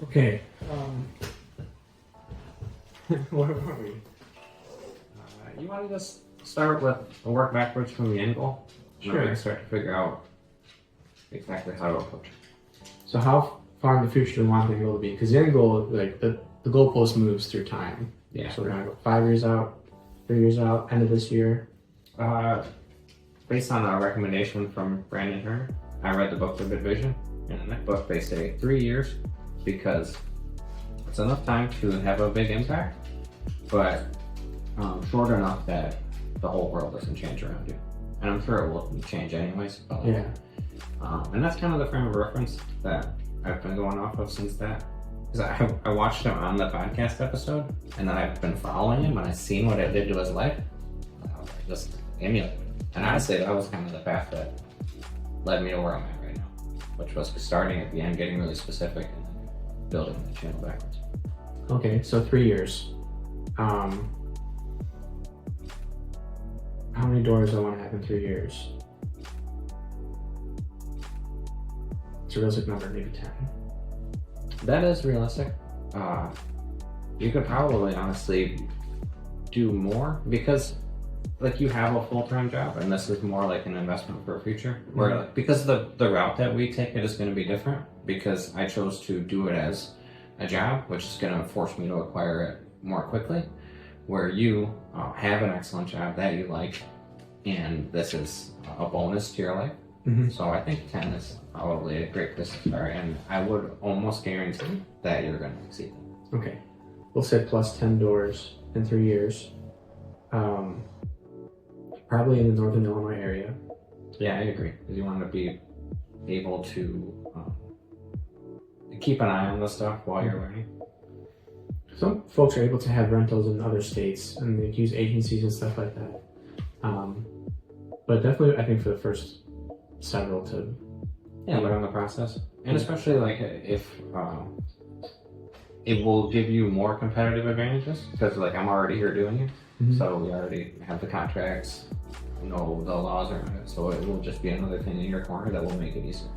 Okay. Where were we? You want to just start with a work backwards from the end goal? Sure. And start to figure out exactly how to approach it. So how far in the future do you want the goal to be? Because the end goal, like the goalpost moves through time. Yeah. So we're gonna go 5 years out, 3 years out, end of this year. Based on a recommendation from Brandon Turner, I read the book The Big Vision. And in that book, they say 3 years because it's enough time to have a big impact, but short enough that the whole world doesn't change around you. And I'm sure it will change anyways. But, Yeah. And that's kind of the frame of reference that I've been going off of since that. Because I watched him on the podcast episode, and then I've been following him, and I've seen what it did to his life. I just emulated it. And honestly, that was kind of the path that led me to where I'm at right now, which was starting at the end, getting really specific, and then building the channel backwards. Okay, so 3 years. How many doors do I want to have in 3 years? It's a realistic number, maybe 10. That is realistic. You could probably honestly do more because like you have a full-time job and this is more like an investment for a future. Where like, because the route that we take it is going to be different because I chose to do it as a job, which is going to force me to acquire it more quickly. Where you have an excellent job that you like, and this is a bonus to your life. Mm-hmm. So I think 10 is probably a great place to start, and I would almost guarantee that you're going to exceed them. Okay, we'll say plus 10 doors in 3 years. Probably in the Northern Illinois area. Yeah, I agree. Because you want to be able to keep an eye on this stuff while you're learning. Some folks are able to have rentals in other states and they use agencies and stuff like that. But definitely, I think for the first several to learn the process, and especially like if it will give you more competitive advantages because like I'm already here doing it, so we already have the contracts, know the laws around it, so it will just be another thing in your corner that will make it easier.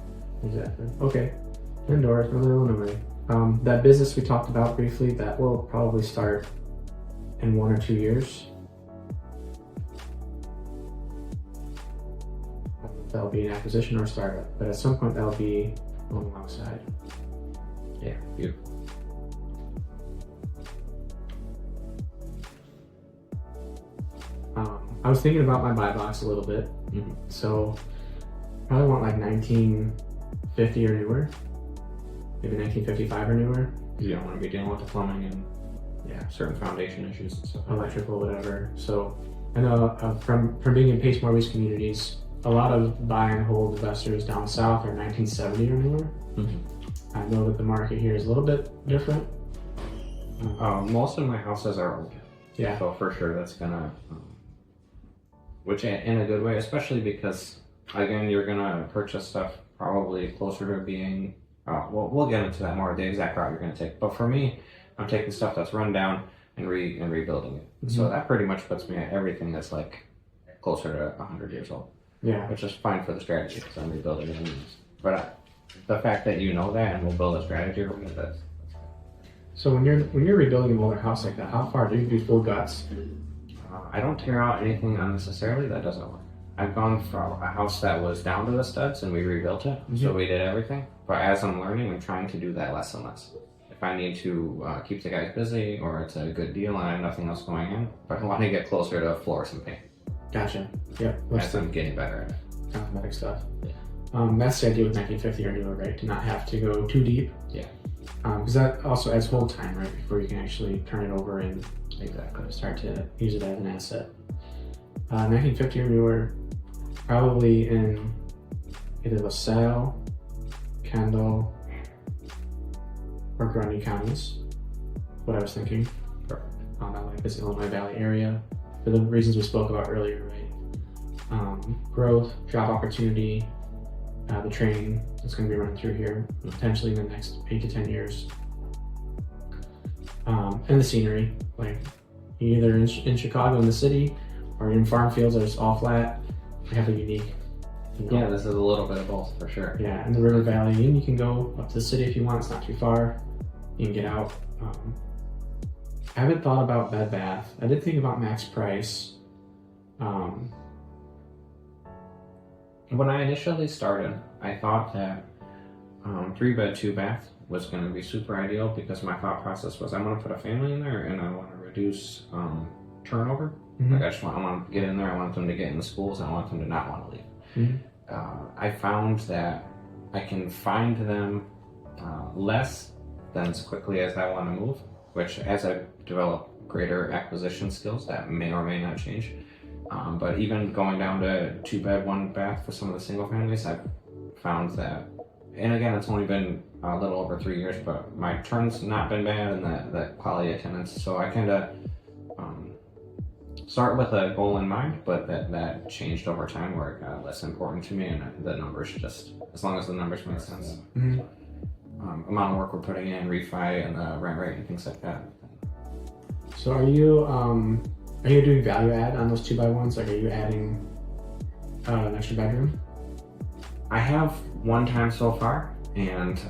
Exactly. Okay. Indoors, Northern Illinois. That business we talked about briefly, that will probably start in 1 or 2 years. That'll be an acquisition or a startup, but at some point that'll be on the wrong side. Yeah, beautiful. I was thinking about my buy box a little bit, so probably want like 1950 or newer, maybe 1955 or newer. You don't want to be dealing with the plumbing and certain foundation issues and stuff. Electrical, whatever. So I know from being in Pace Mortgage communities, a lot of buy and hold investors down south are 1970 or newer. I know that the market here is a little bit different. Most of my houses are old. Yeah. So for sure that's gonna, which in a good way, especially because again, you're gonna purchase stuff probably closer to being, we'll get into that more, the exact route you're gonna take. But for me, I'm taking stuff that's run down and rebuilding it. So that pretty much puts me at everything that's like closer to 100 years old. Yeah. Which is fine for the strategy because I'm rebuilding it. But the fact that you know that and we'll build a strategy around that. So when you're rebuilding an older house like that, how far do you do full guts? I don't tear out anything unnecessarily. That doesn't work. I've gone from a house that was down to the studs and we rebuilt it. So we did everything. But as I'm learning, I'm trying to do that less and less. If I need to keep the guys busy or it's a good deal and I have nothing else going in, but I want to get closer to floors and paint. Gotcha. Yep. As I'm getting better at it. Cosmetic stuff. Yeah. That's the idea with 1950 or newer, right? To not have to go too deep. Yeah. Because that also adds hold time, right? Before you can actually turn it over and Exactly. start to use it as an asset. 1950 or newer, probably in either LaSalle, Kendall, or Grundy counties. What I was thinking. Perfect. I like this Illinois Valley area for the reasons we spoke about earlier, right? Growth, job opportunity, the training that's going to be running through here potentially in the next 8 to 10 years. And the scenery, like either in Chicago in the city or in farm fields that are all flat, we have a unique. Yeah, this is a little bit of both for sure. Yeah, in the river valley, and you can go up to the city if you want. It's not too far. you can get out. I haven't thought about Bed Bath. I did think about max price. When I initially started, I thought that 3-bed, 2-bath was going to be super ideal because my thought process was I want to put a family in there and I want to reduce turnover. Mhm. Like I want to get in there. I want them to get in the schools. And I want them to not want to leave. I found that I can find them less than as quickly as I want to move, which as I develop greater acquisition skills, that may or may not change. But even going down to 2-bed, 1-bath for some of the single families, I've found that, and again, it's only been a little over 3 years, but my turn's not been bad and the quality of tenants. So I kind of start with a goal in mind, but that changed over time where it got less important to me, and the numbers just, as long as the numbers make sense. Mhm. Amount of work we're putting in, refi, and rent rate and things like that. So are you doing value add on those 2x1s? Like, are you adding an extra bedroom? I have one time so far, and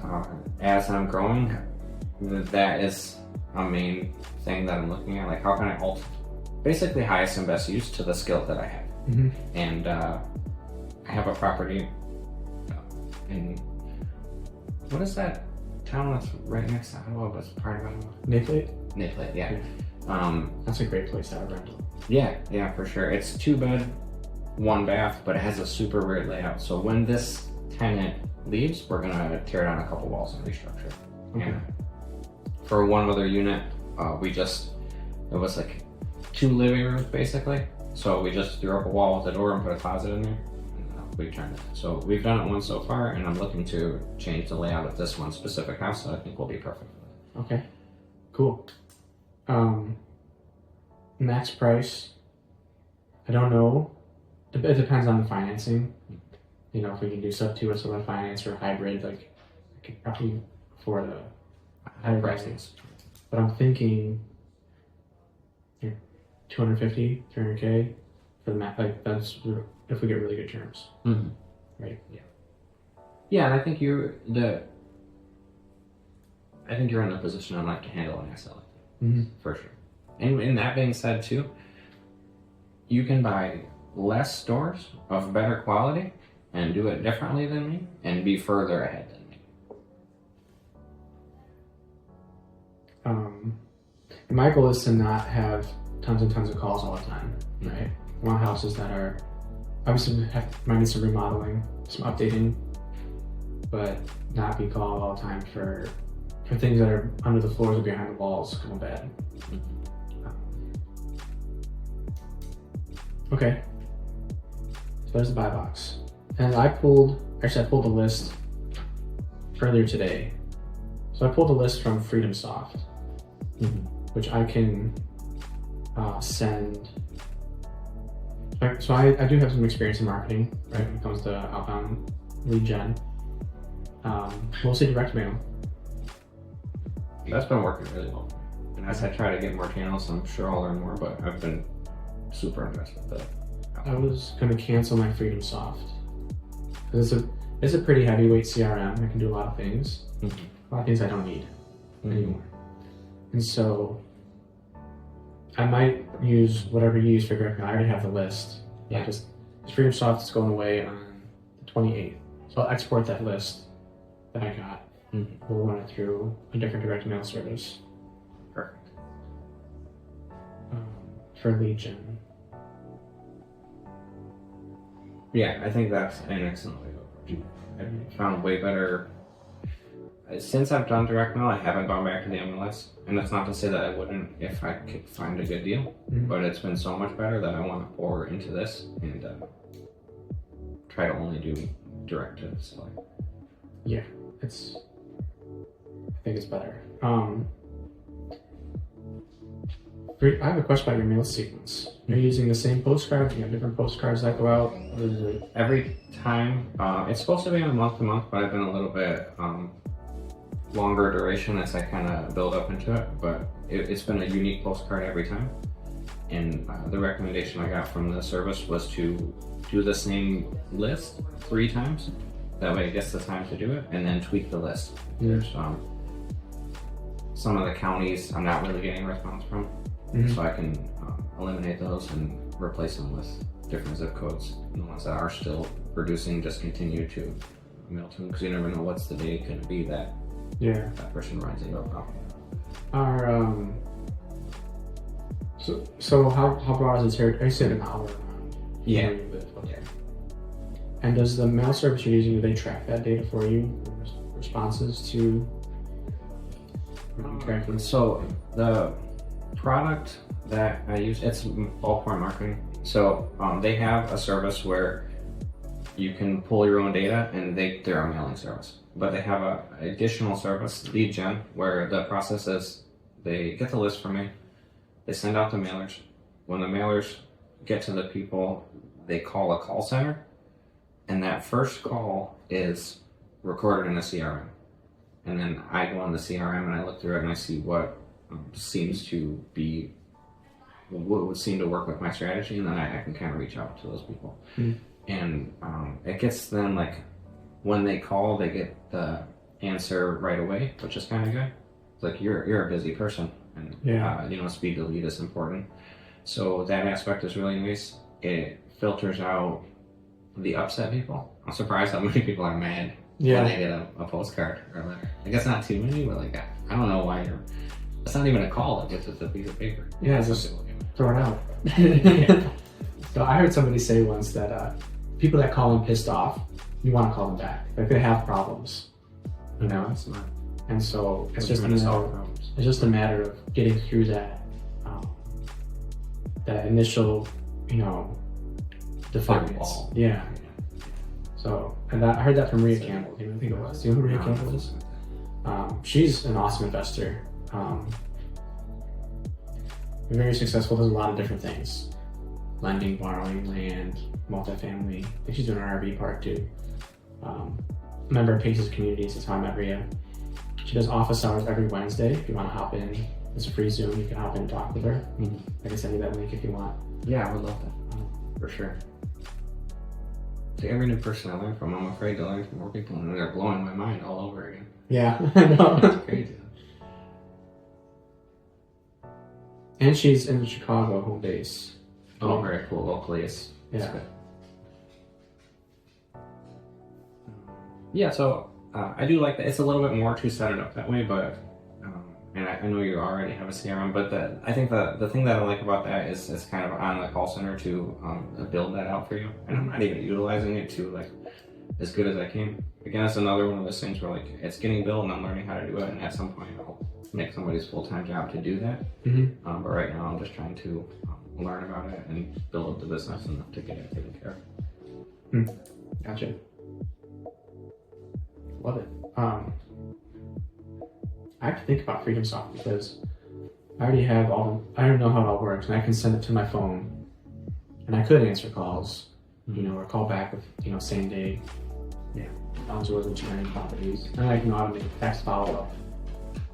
as I'm growing, that is a main thing that I'm looking at. Like, how can I basically highest and best use to the skill that I have? Mm-hmm. And I have a property in, what is that town that's right next to Ottawa, but it's part of Ottawa? Nathlate? Nathlate, yeah. That's a great place to have a rental. Yeah, for sure. It's 2-bed, 1-bath, but it has a super weird layout. So when this tenant leaves, we're gonna tear down a couple walls and restructure. Okay. And for one other unit, it was like 2 living rooms basically. So we just threw up a wall with a door and put a closet in there. And we turned it. So we've done it once so far, and I'm looking to change the layout of this one specific house, so I think will be perfect for Okay, cool. Max price, I don't know. It depends on the financing. You know, if we can do sub 2 or sub finance or hybrid, like I could probably afford a higher prices. But I'm thinking 250, 300K for the max. Like, that's if we get really good terms. Mm-hmm. Right? Yeah, and I think you're in the position I'd like to handle an asset like that. Mm-hmm. For sure. And that being said too, you can buy less stores of better quality and do it differently than me and be further ahead than me. My goal is to not have tons and tons of calls all the time, right? I want houses that are obviously might need some remodeling, some updating, but not be called all the time for things that are under the floors or behind the walls going bad. Okay, so there's the buy box. And I pulled a list earlier today. So I pulled a list from Freedom Soft, which I can send. So I do have some experience in marketing, right, when it comes to outbound lead gen. Mostly direct mail. That's been working really well. And as I try to get more channels, I'm sure I'll learn more, but I've been super impressed with that. I was going to cancel my Freedom Soft. It's a pretty heavyweight CRM. I can do a lot of things. A lot of things I don't need anymore. And so I might use whatever you use for direct mail. I already have the list. Yeah. Just Freedom Soft is going away on the 28th. So I'll export that list that I got. We'll run it through a different direct mail service. Perfect. For lead gen. Yeah, I think that's an excellent way to approach it. I've found way better. Since I've done direct mail, I haven't gone back to the MLS. And that's not to say that I wouldn't if I could find a good deal. But it's been so much better that I want to pour into this and try to only do direct to seller. Yeah, I think it's better. I have a question about your mail sequence. Are you using the same postcard? Do you have different postcards that go out? Or is it... Every time, it's supposed to be on month to month, but I've been a little bit longer duration as I kind of build up into it. But it's been a unique postcard every time. And the recommendation I got from the service was to do the same list 3 times. That way it gets the time to do it, and then tweak the list. There's some of the counties I'm not really getting a response from, so I can eliminate those and replace them with different zip codes. And the ones that are still producing, just continue to mail to them, because you never know what's the day going to be that that person runs into a problem. So how broad is the territory? I said an hour around. Yeah. Where you live. Okay. And does the mail service you're using, do they track that data for you? Responses to tracking? So the product that I use, it's Ballpoint Marketing. So they have a service where you can pull your own data, and they're a mailing service. But they have an additional service, Lead Gen, where the process is they get the list from me, they send out the mailers. When the mailers get to the people, they call a call center, and that first call is recorded in a CRM. And then I go on the CRM and I look through it and I see what seems to be, what would seem to work with my strategy, and then I can kind of reach out to those people. And it gets them, like, when they call, they get the answer right away, which is kind of good. It's like, you're a busy person, and speed to lead is important. So that aspect is really nice. It filters out the upset people. I'm surprised how many people are mad when they get a postcard or a letter. I guess not too many, but like, I don't know why it's not even a call, it's just a piece of paper. Yeah, just throw it out. So I heard somebody say once that people that call them pissed off, you want to call them back. Like, they have problems, you know? It's not. And so it's just a matter of getting through that that initial, defiance. Yeah. So, and I heard that from Maria Campbell. I think it was. Do you know who Maria Campbell is? She's an awesome investor. Very successful. Does a lot of different things: lending, borrowing, land, multifamily. I think she's doing an RV park too. Member of Paces Communities. That's how I met Maria. She does office hours every Wednesday. If you want to hop in, it's a free Zoom. You can hop in and talk with her. I can send you that link if you want. Yeah, I would love that. For sure. To every new person I learn from, I'm afraid to learn from more people, and they're blowing my mind all over again. Yeah, I know. It's crazy. And she's in Chicago, home base. Oh, very cool. Locally, it's good. Yeah, so I do like that. It's a little bit more to set it up that way, but and I know you already have a CRM, but I think the thing that I like about that is it's kind of on the call center to build that out for you, and I'm not even utilizing it to like as good as I can. Again, it's another one of those things where like it's getting built and I'm learning how to do it, and at some point I'll make somebody's full-time job to do that. But right now I'm just trying to learn about it and build the business enough to get it taken care of. Gotcha. Love it. I have to think about Freedom Soft because I already have I don't know how it all works, and I can send it to my phone, and I could answer calls, or call back with, same day. Yeah. As well as engineering properties. And I can automate text follow-up.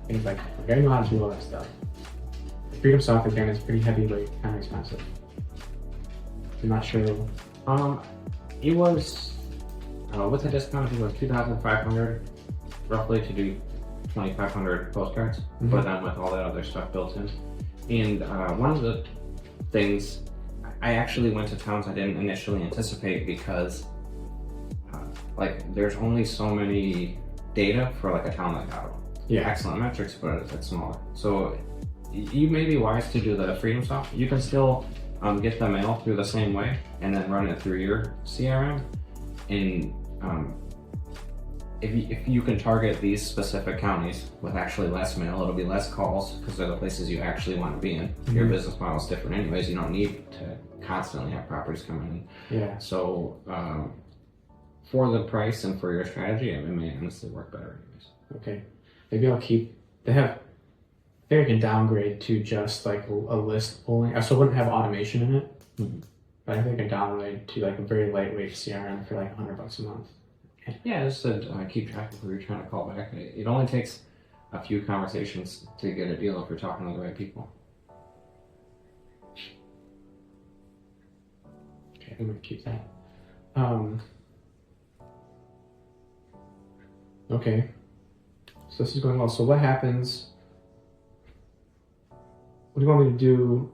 Things like that. I know how to do all that stuff. The Freedom Soft, again, is pretty heavyweight, kind of expensive. I'm not sure. It was, with the discount, it was $2,500 roughly to do 2,500 postcards, but then with all that other stuff built in. And one of the things, I actually went to towns I didn't initially anticipate because there's only so many data for like a town like Ottawa. Yeah. Excellent metrics, but it's smaller. So you may be wise to do the Freedom Soft. You can still get the mail through the same way and then run it through your CRM. And if you can target these specific counties with actually less mail, it'll be less calls because they're the places you actually want to be in. Your business model is different anyways. You don't need to constantly have properties coming in. Yeah. So for the price and for your strategy, it may honestly work better anyways. Okay. Maybe I'll keep, I think I can downgrade to just like a list only. I still wouldn't have automation in it, but I think I can downgrade to like a very lightweight CRM for like $100 a month. Yeah, just to keep track of who you're trying to call back. It only takes a few conversations to get a deal if you're talking to the right people. Okay, I'm gonna keep that. Okay, so this is going well. So what happens what do you want me to do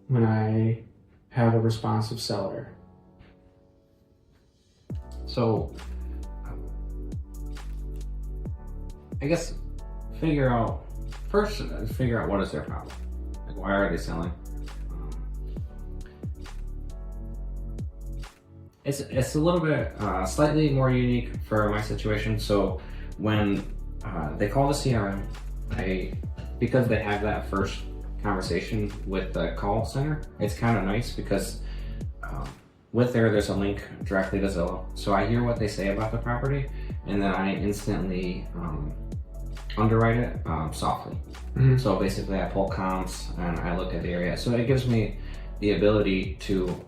when I have a responsive seller? So, I guess figure out what is their problem. Like, why are they selling? It's a little bit slightly more unique for my situation. So when they call the CRM, because they have that first conversation with the call center, it's kind of nice because there's a link directly to Zillow. So I hear what they say about the property, and then I instantly underwrite it softly. Mm-hmm. So basically I pull comps and I look at the area. So it gives me the ability to,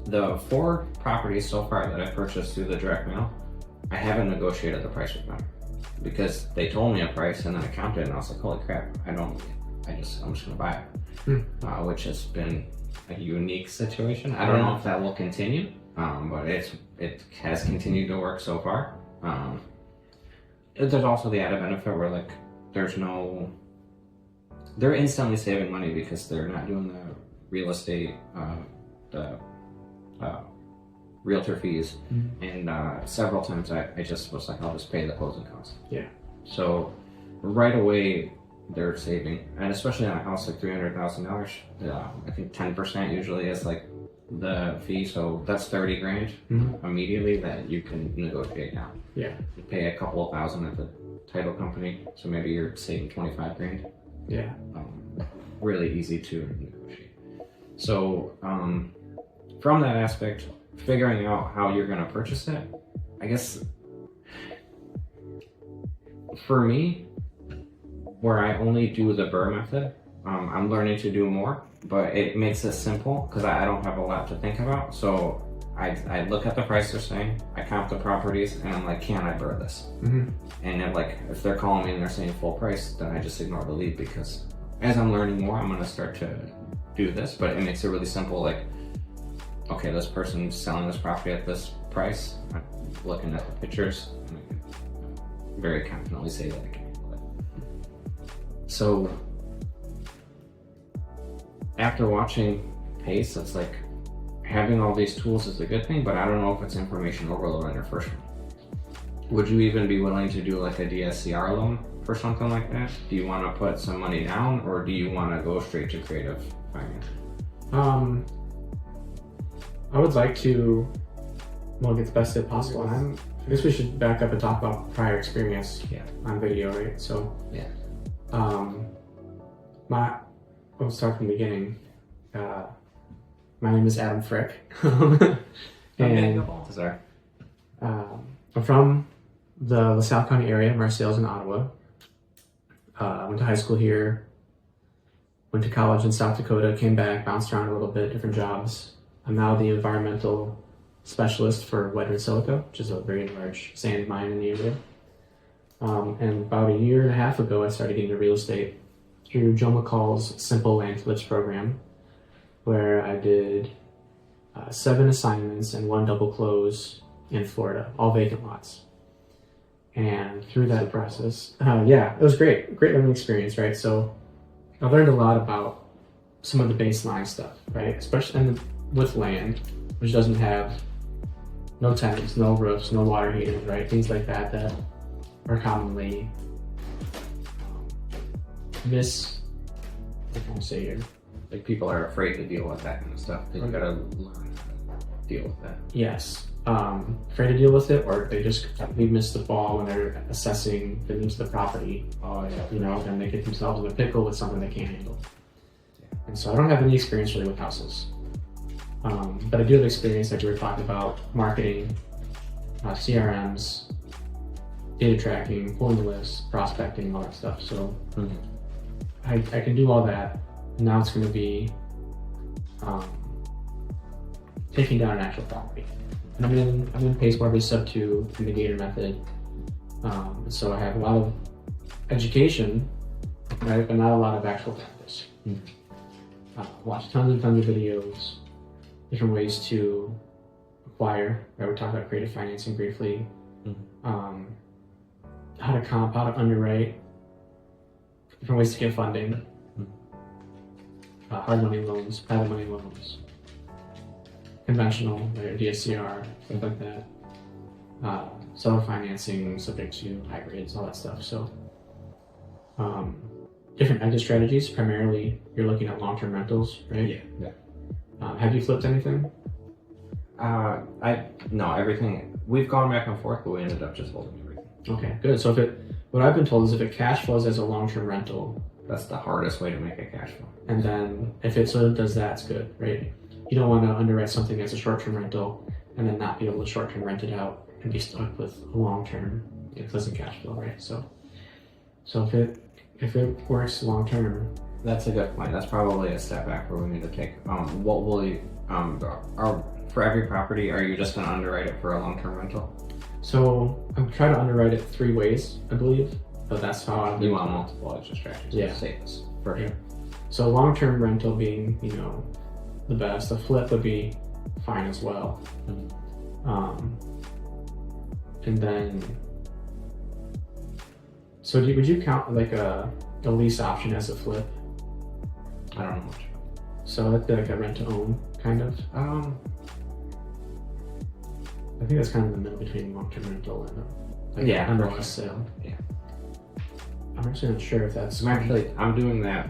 the 4 properties so far that I purchased through the direct mail, I haven't negotiated the price with them because they told me a price and then I counted and I was like, holy crap, I'm just gonna buy it. Which has been a unique situation. I don't know if that will continue, but it has continued to work so far. There's also the added benefit where like they're instantly saving money because they're not doing the real estate, the realtor fees. And several times I just was like, I'll just pay the closing costs. Yeah. So right away they're saving, and especially on a house like $300,000, I think 10% usually is like the fee, so that's 30 grand immediately that you can negotiate down. Yeah. You pay a couple of thousand at the title company, so maybe you're saving 25 grand. Yeah. Really easy to negotiate. So from that aspect, figuring out how you're going to purchase it, I guess for me, where I only do the BRRRR method, I'm learning to do more, but it makes it simple because I don't have a lot to think about. So I look at the price they're saying, I count the properties, and I'm like, can I BRRRR this? And if they're calling me and they're saying full price, then I just ignore the lead, because as I'm learning more, I'm going to start to do this, but it makes it really simple. Like, okay, this person's selling this property at this price. I'm looking at the pictures, and I can very confidently say that I can handle it. So after watching Pace, it's like having all these tools is a good thing, but I don't know if it's information overload on your first one. Would you even be willing to do like a DSCR loan for something like that? Do you want to put some money down, or do you want to go straight to creative finance? I would like to get the best deal possible. I guess we should back up and talk about prior experience on video, right? So I'll start from the beginning. My name is Adam Frink. And Baltazar. I'm from the LaSalle County area, Marseilles in Ottawa. Went to high school here, went to college in South Dakota, came back, bounced around a little bit, different jobs. I'm now the environmental specialist for White Silica, which is a very large sand mine in the area. And about a year and a half ago, I started getting into real estate through Joe McCall's Simple Land Flips program, where I did 7 assignments and 1 double close in Florida, all vacant lots. And through that process, it was great learning experience, right? So I learned a lot about some of the baseline stuff, right? Especially with land, which doesn't have no tenants, no roofs, no water heaters, right? Things like that are commonly what can I say here? Like, people are afraid to deal with that kind of stuff. They gotta learn how to deal with that. Yes. Afraid to deal with it, or they just completely miss the ball when they're assessing the needs of the property. And they get themselves in a pickle with something they can't handle. Yeah. And so I don't have any experience really with houses. But I do have experience, like we were talking about, marketing, CRMs, data tracking, pulling the lists, prospecting, all that stuff. So I can do all that. Now it's going to be taking down an actual property. And I'm in Pace Barbie Sub 2 in the Gator method. So I have a lot of education, right, but not a lot of actual practice. Watch tons and tons of videos, different ways to acquire. Right, we talked about creative financing briefly. How to comp, how to underwrite, different ways to get funding. hard money loans, private money loans, conventional, or DSCR, stuff like that. Seller financing, subject to hybrids, all that stuff. So, different exit strategies. Primarily, you're looking at long-term rentals, right? Yeah. Have you flipped anything? No, everything, we've gone back and forth, but we ended up just holding everything. Okay, good. So what I've been told is if it cash flows as a long-term rental, That's the hardest way to make a cash flow. and then if it sort of does that, it's good, right? You don't want to underwrite something as a short-term rental and then not be able to short-term rent it out and be stuck with a long-term, it doesn't cash flow, right? So if it works long-term, That's a good point. That's probably a step back where we need to take. What will you, for every property, are you just going to underwrite it for a long-term rental? so I'm trying to underwrite it 3 ways, I believe, but that's how I'm You want multiple exit strategies. Yeah. Safest. For Yeah. So long-term rental being, the best. A flip would be fine as well. And then, so would you count like a lease option as a flip? I don't know much. So that'd be like a rent to own kind of. I think that's kind of the middle between long-term rental and Yeah, under for lease sale. Yeah. I'm actually not sure if that's. I'm doing that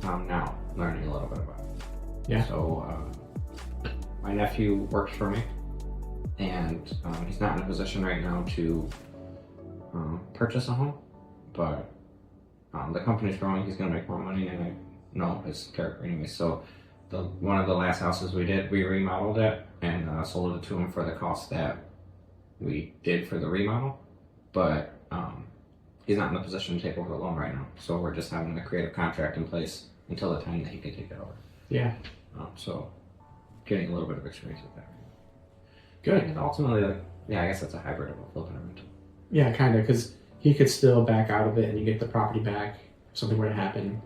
now, learning a little bit about it. Yeah. So my nephew works for me, and he's not in a position right now to purchase a home, but the company's growing. He's going to make more money, and I know his character anyway. So one of the last houses we did, we remodeled it and sold it to him for the cost that we did for the remodel, but he's not in a position to take over the loan right now. So we're just having a creative contract in place until the time that he can take it over. Yeah. So getting a little bit of experience with that. Good. And ultimately, I guess that's a hybrid of a flip and a rental. Yeah, kind of, because he could still back out of it and you get the property back if something were to happen.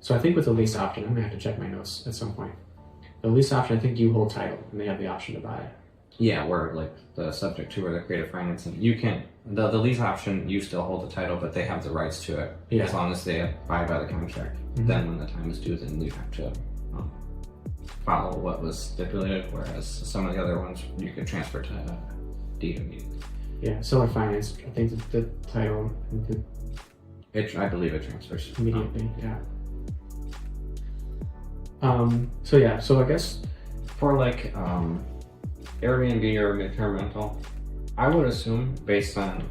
So I think with the lease option, I'm going to have to check my notes at some point. The lease option, I think you hold title and they have the option to buy it. Yeah, where like the subject to or the creative financing, you can, the lease option, you still hold the title, but they have the rights to it as long as they abide by the contract. Mhm. Then when the time is due, then you have to follow what was stipulated, whereas some of the other ones you could transfer to deed immediately. Yeah, seller finance, I think the title I believe it transfers immediately, yeah. So I guess for like Airbnb or midterm rental, I would assume based on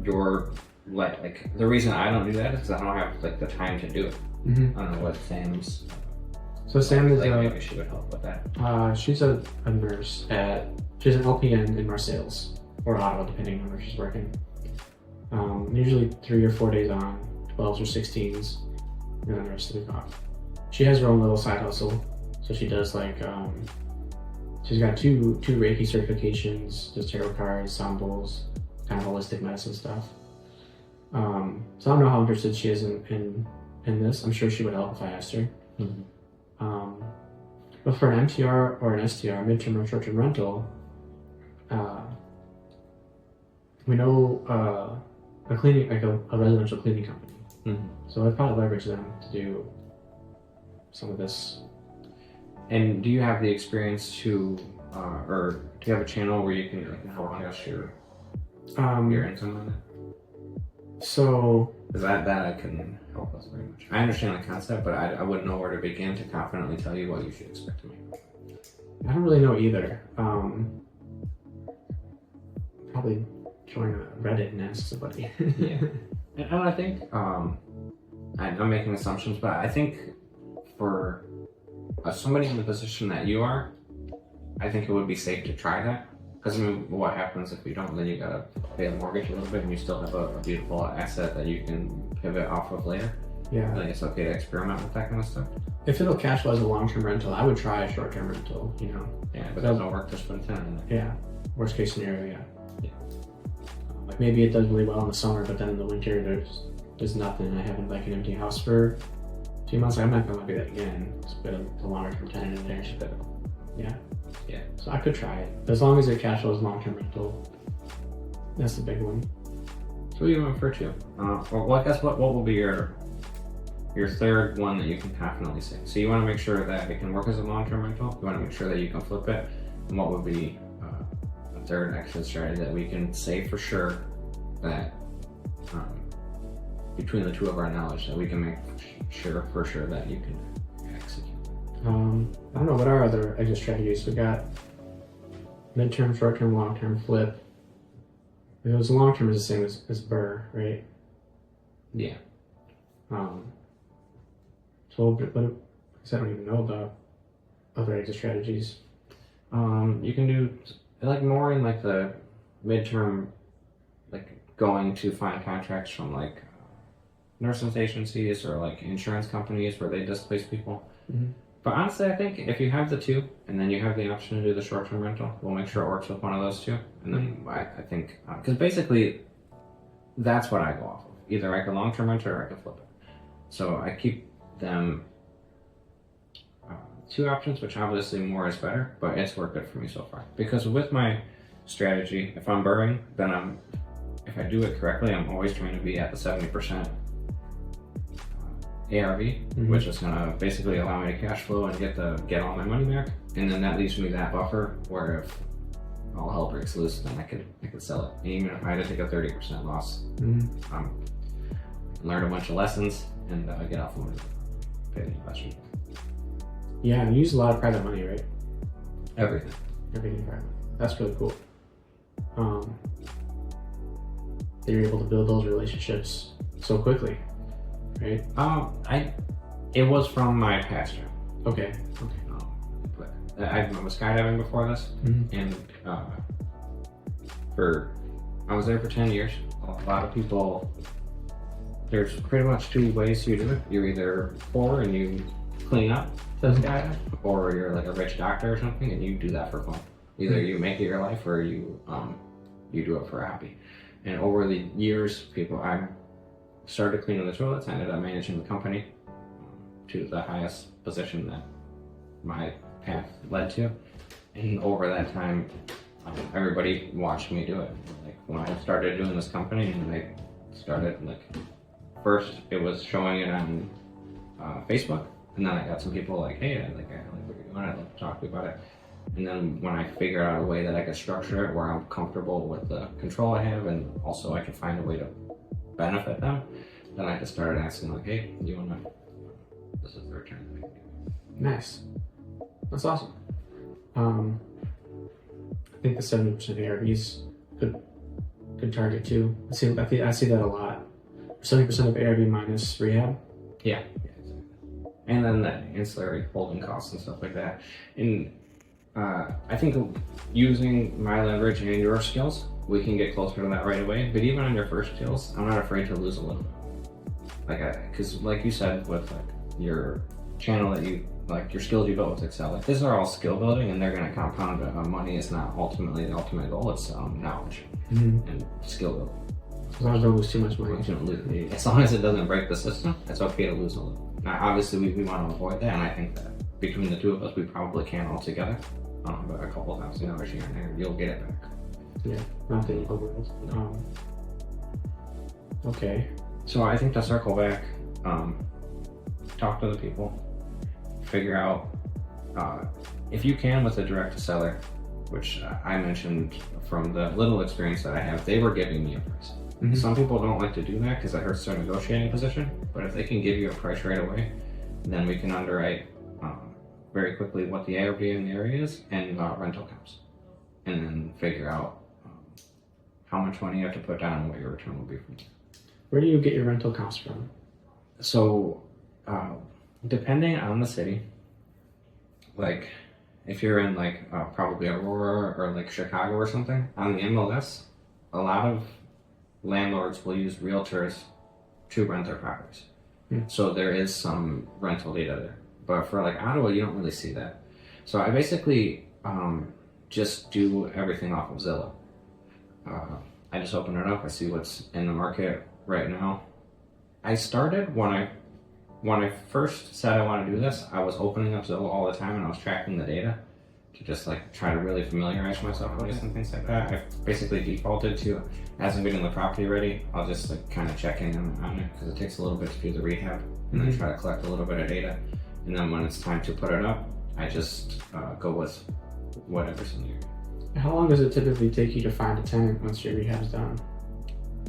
your like the reason I don't do that is because I don't have like the time to do it. I don't know what Sam's. So Sam is maybe she would help with that. she's a nurse she's an LPN in Marseilles or Ottawa, depending on where she's working. Usually 3 or 4 days on, 12s or 16s, and then the rest of the week off. She has her own little side hustle, so she does like she's got two Reiki certifications, does tarot cards, sound bowls, kind of holistic medicine stuff. So I don't know how interested she is in this. I'm sure she would help if I asked her. But for an MTR or an STR, midterm or short-term rental, we know a cleaning, like a residential cleaning company. So I'd probably leverage them to do some of this. And do you have the experience to, or do you have a channel where you can like help us your income on that? So Because that can help us very much. I understand the concept, but I wouldn't know where to begin to confidently tell you what you should expect to make. I don't really know either. Probably join a Reddit and ask somebody. Yeah. And I think, I'm making assumptions, but I think for somebody in the position that you are, I think it would be safe to try that. Because I mean, what happens if you don't? Then you gotta pay the mortgage a little bit, and you still have a beautiful asset that you can pivot off of later. Yeah. I think it's okay to experiment with that kind of stuff. If it'll cash flow as a long-term rental, I would try a short-term rental, Yeah, but there's no work to spend time in it. Yeah. Worst case scenario, yeah. Yeah. Like maybe it does really well in the summer, but then in the winter there's nothing. I have like an empty house for a few months. I'm not gonna do that again. It's a bit of a longer-term tenant in there. Yeah. Yeah. So I could try it. As long as it cash flows long-term rental. That's the big one. So what do you refer to? Well, I guess what will be your your third one that you can confidently say. So you want to make sure that it can work as a long-term rental. You want to make sure that you can flip it. And what would be a third exit strategy that we can say for sure that between the two of our knowledge that we can make sure for sure that you can execute. I don't know, what are other exit strategies? We got midterm, short-term, long-term, flip. If it was long-term, is the same as Burr, right? Yeah. So what, because I don't even know about other exit strategies. You can do like more in like the midterm, like going to find contracts from like nurses agencies or like insurance companies where they displace people. Mm-hmm. But honestly, I think if you have the two and then you have the option to do the short-term rental, we'll make sure it works with one of those two. And then I think, because basically that's what I go off of. Either I can long-term rent or I can flip it. So I keep them two options, which obviously more is better, but it's worked good for me so far. Because with my strategy, if I'm burring, then if I do it correctly, I'm always trying to be at the 70% ARV, which is gonna basically allow me to cash flow and get all my money back. And then that leaves me that buffer where if all hell breaks loose, then I could sell it. And even if I had to take a 30% loss, learn a bunch of lessons and get off the money, pay the investors. Yeah, and you use a lot of private money, right? Everything private. That's really cool. That you're able to build those relationships so quickly, right? It was from my past job. Okay. I was skydiving before this, and I was there for 10 years. A lot of people, there's pretty much two ways you do it. You're either poor and you clean up the skydiving, or you're like a rich doctor or something and you do that for fun. Either you make it your life or you do it for a hobby. And over the years, I started cleaning the toilets. I ended up managing the company to the highest position that my path led to. And over that time, everybody watched me do it. Like when I started doing this company, and I started first it was showing it on Facebook, and then I got some people like, hey, I like what you're doing. I'd like to talk to you about it. And then when I figured out a way that I could structure it where I'm comfortable with the control I have, and also I can find a way to benefit them, then I just started asking like, hey, do you want to? This is the return that I can give. Nice. That's awesome. I think the 70% ARV is good target too. I see that a lot. 70% of ARV minus rehab. Yeah. And then the ancillary holding costs and stuff like that. And I think using my leverage and your skills, we can get closer to that right away. But even on your first deals, I'm not afraid to lose a little bit. Because like you said, with your channel that you your skills you built with Excel, these are all skill building, and they're going to compound. Money is not ultimately the ultimate goal. It's knowledge and skill building. As long as you don't lose too much money. As long as it doesn't break the system, it's okay to lose a little. Now, obviously, we want to avoid that, and I think that between the two of us, we probably can all together. But a couple $1,000 here and there, you'll get it back. Yeah, nothing overall. Okay. So I think to circle back, talk to the people, figure out if you can with a direct to seller, which I mentioned from the little experience that I have, they were giving me a price. Some people don't like to do that because it hurts their negotiating position, but if they can give you a price right away, then we can underwrite very quickly what the ARV in the area is and rental comes, and then figure out how much money you have to put down and what your return will be from there. Where do you get your rental costs from? So depending on the city, like if you're in probably Aurora or Chicago or something, on the MLS, a lot of landlords will use realtors to rent their properties. So there is some rental data there. But for Ottawa, you don't really see that. So I basically just do everything off of Zillow. I just open it up, I see what's in the market right now. I started when I first said I want to do this, I was opening up Zillow all the time and I was tracking the data to just like try to really familiarize myself with it and things like that. I've basically defaulted to, as I'm getting the property ready, I'll just like kind of check in on it because it takes a little bit to do the rehab and then try to collect a little bit of data. And then when it's time to put it up, I just go with whatever's in there. How long does it typically take you to find a tenant once your rehab's done?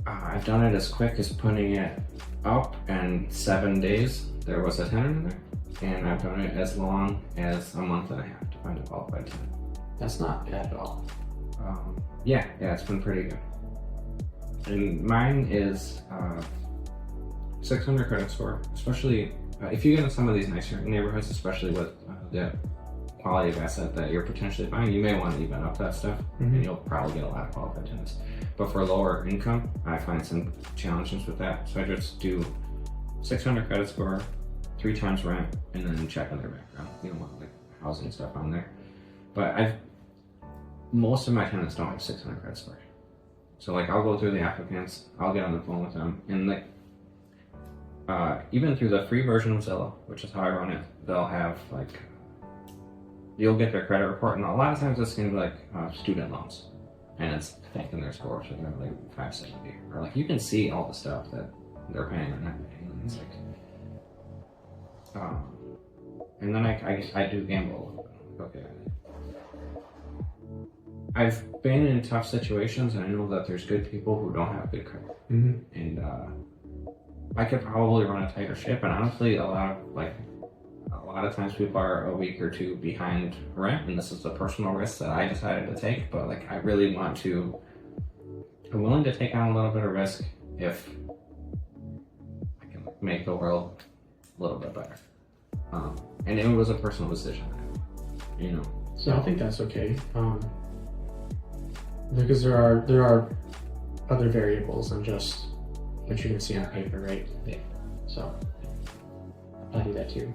I've done it as quick as putting it up, and 7 days there was a tenant in there. And I've done it as long as a month and a half to find a qualified tenant. That's not bad at all. Yeah, it's been pretty good. And mine is 600 credit score, especially if you get in some of these nicer neighborhoods, especially with the quality of asset that you're potentially buying, you may want to even up that stuff, and you'll probably get a lot of qualified tenants. But for lower income, I find some challenges with that. So I just do 600 credit score, 3 times rent, and then check on their background. You don't want like housing stuff on there. But most of my tenants don't have 600 credit score. So like I'll go through the applicants, I'll get on the phone with them, and like even through the free version of Zillow, which is how I run it, they'll have like, you'll get their credit report, and a lot of times it's gonna be like student loans, and it's thanking their score, so they're like 570, or like you can see all the stuff that they're paying or not paying, and it's like, and then I do gamble a little bit. Okay. I've been in tough situations, and I know that there's good people who don't have good credit, and I could probably run a tighter ship. And honestly, a lot of times people are a week or two behind rent, and this is a personal risk that I decided to take. But like, I really I'm willing to take on a little bit of risk if I can make the world a little bit better. And it was a personal decision, you know. So I think that's okay. Because there are other variables than just what you're gonna see on paper, right? Yeah. So I do that too.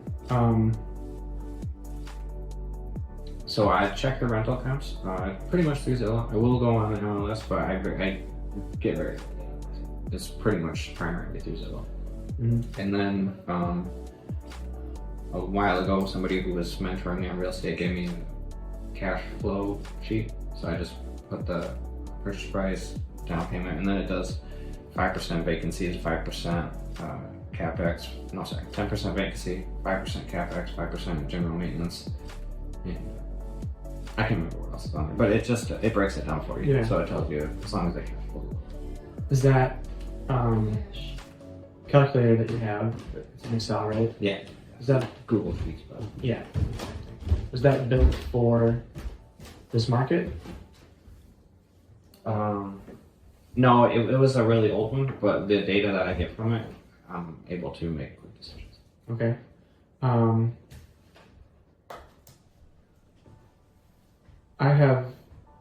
So I check the rental comps pretty much through Zillow. I will go on the MLS, but I get very, it's pretty much primarily through Zillow. And then a while ago, somebody who was mentoring me on real estate gave me a cash flow sheet. So I just put the purchase price, down payment, and then it does 5% vacancy is 5% capex. No, sorry, 10% vacancy, 5% capex, 5% general maintenance. And I can't remember what else is on there, but it breaks it down for you. Yeah. So it tells you as long as they cash flow. Is that calculator that you have? It's an Excel, right? Yeah. Is that Google Sheets, but yeah? Was that built for this market? No, it was a really old one, but the data that I get from it, I'm able to make quick decisions. Okay. I have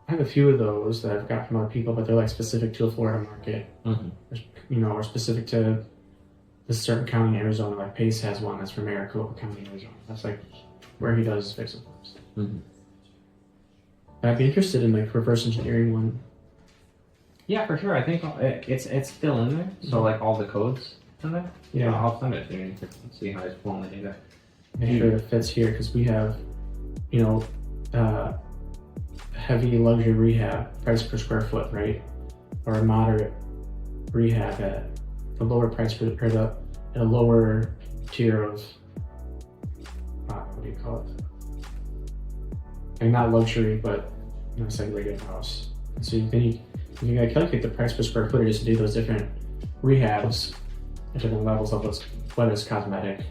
a few of those that I've got from other people, but they're like specific to a Florida market, or specific to this certain county in Arizona. Like Pace has one that's from Maricopa County, Arizona. That's like where he does fix and flips. I'd be interested in like reverse engineering one. Yeah, for sure. I think it's still in there. So like all the codes in there. Yeah. I'll send it to you and see how it's pulling the data. Make sure it fits here because we have, heavy luxury rehab price per square foot, right? Or a moderate rehab at the lower price per at a lower tier of what do you call it? Like not luxury, but it's like a regular house. And so you gotta calculate the price per square footage to do those different rehabs at different levels of whether it's cosmetic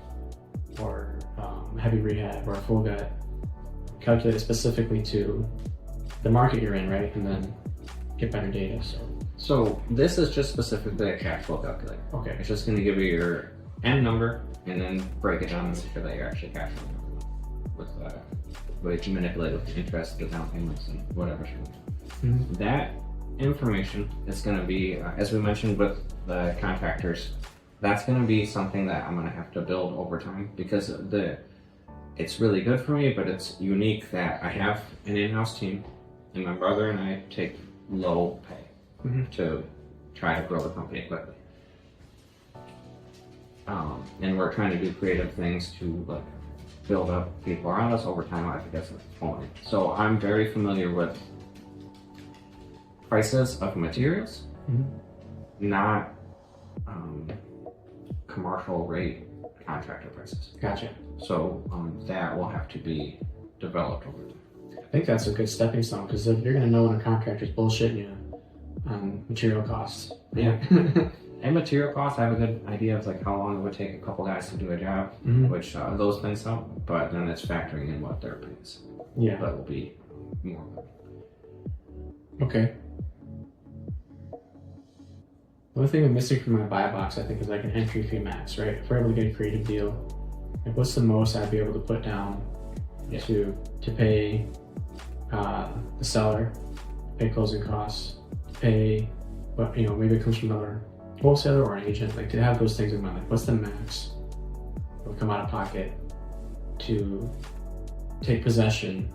or heavy rehab or full gut. Calculate it specifically to the market you're in, right? And then get better data. So this is just specifically a cash flow calculator. Okay. It's just going to give you your end number and then break it down and make sure that you're actually cash flowing with what you manipulate with interest, the down payments, and whatever. That information is going to be, as we mentioned with the contractors, that's going to be something that I'm going to have to build over time because it's really good for me, but it's unique that I have an in-house team and my brother and I take low pay to try to grow the company quickly. And we're trying to do creative things to like build up people around us over time. I think that's the point. So I'm very familiar with prices of materials, not commercial rate contractor prices. Gotcha. So that will have to be developed over time. I think that's a good stepping stone, because if you're going to know when a contractor's bullshitting you on material costs. Yeah. And material costs, I have a good idea of like how long it would take a couple guys to do a job, which those things help, but then it's factoring in what their pay is. Yeah. That will be more. Okay. The only thing I'm missing from my buy box, I think, is like an entry fee max, right? If we're able to get a creative deal, like what's the most I'd be able to put down to pay the seller, pay closing costs, pay, but maybe it comes from another wholesaler or an agent, like to have those things in mind, like what's the max that will come out of pocket to take possession,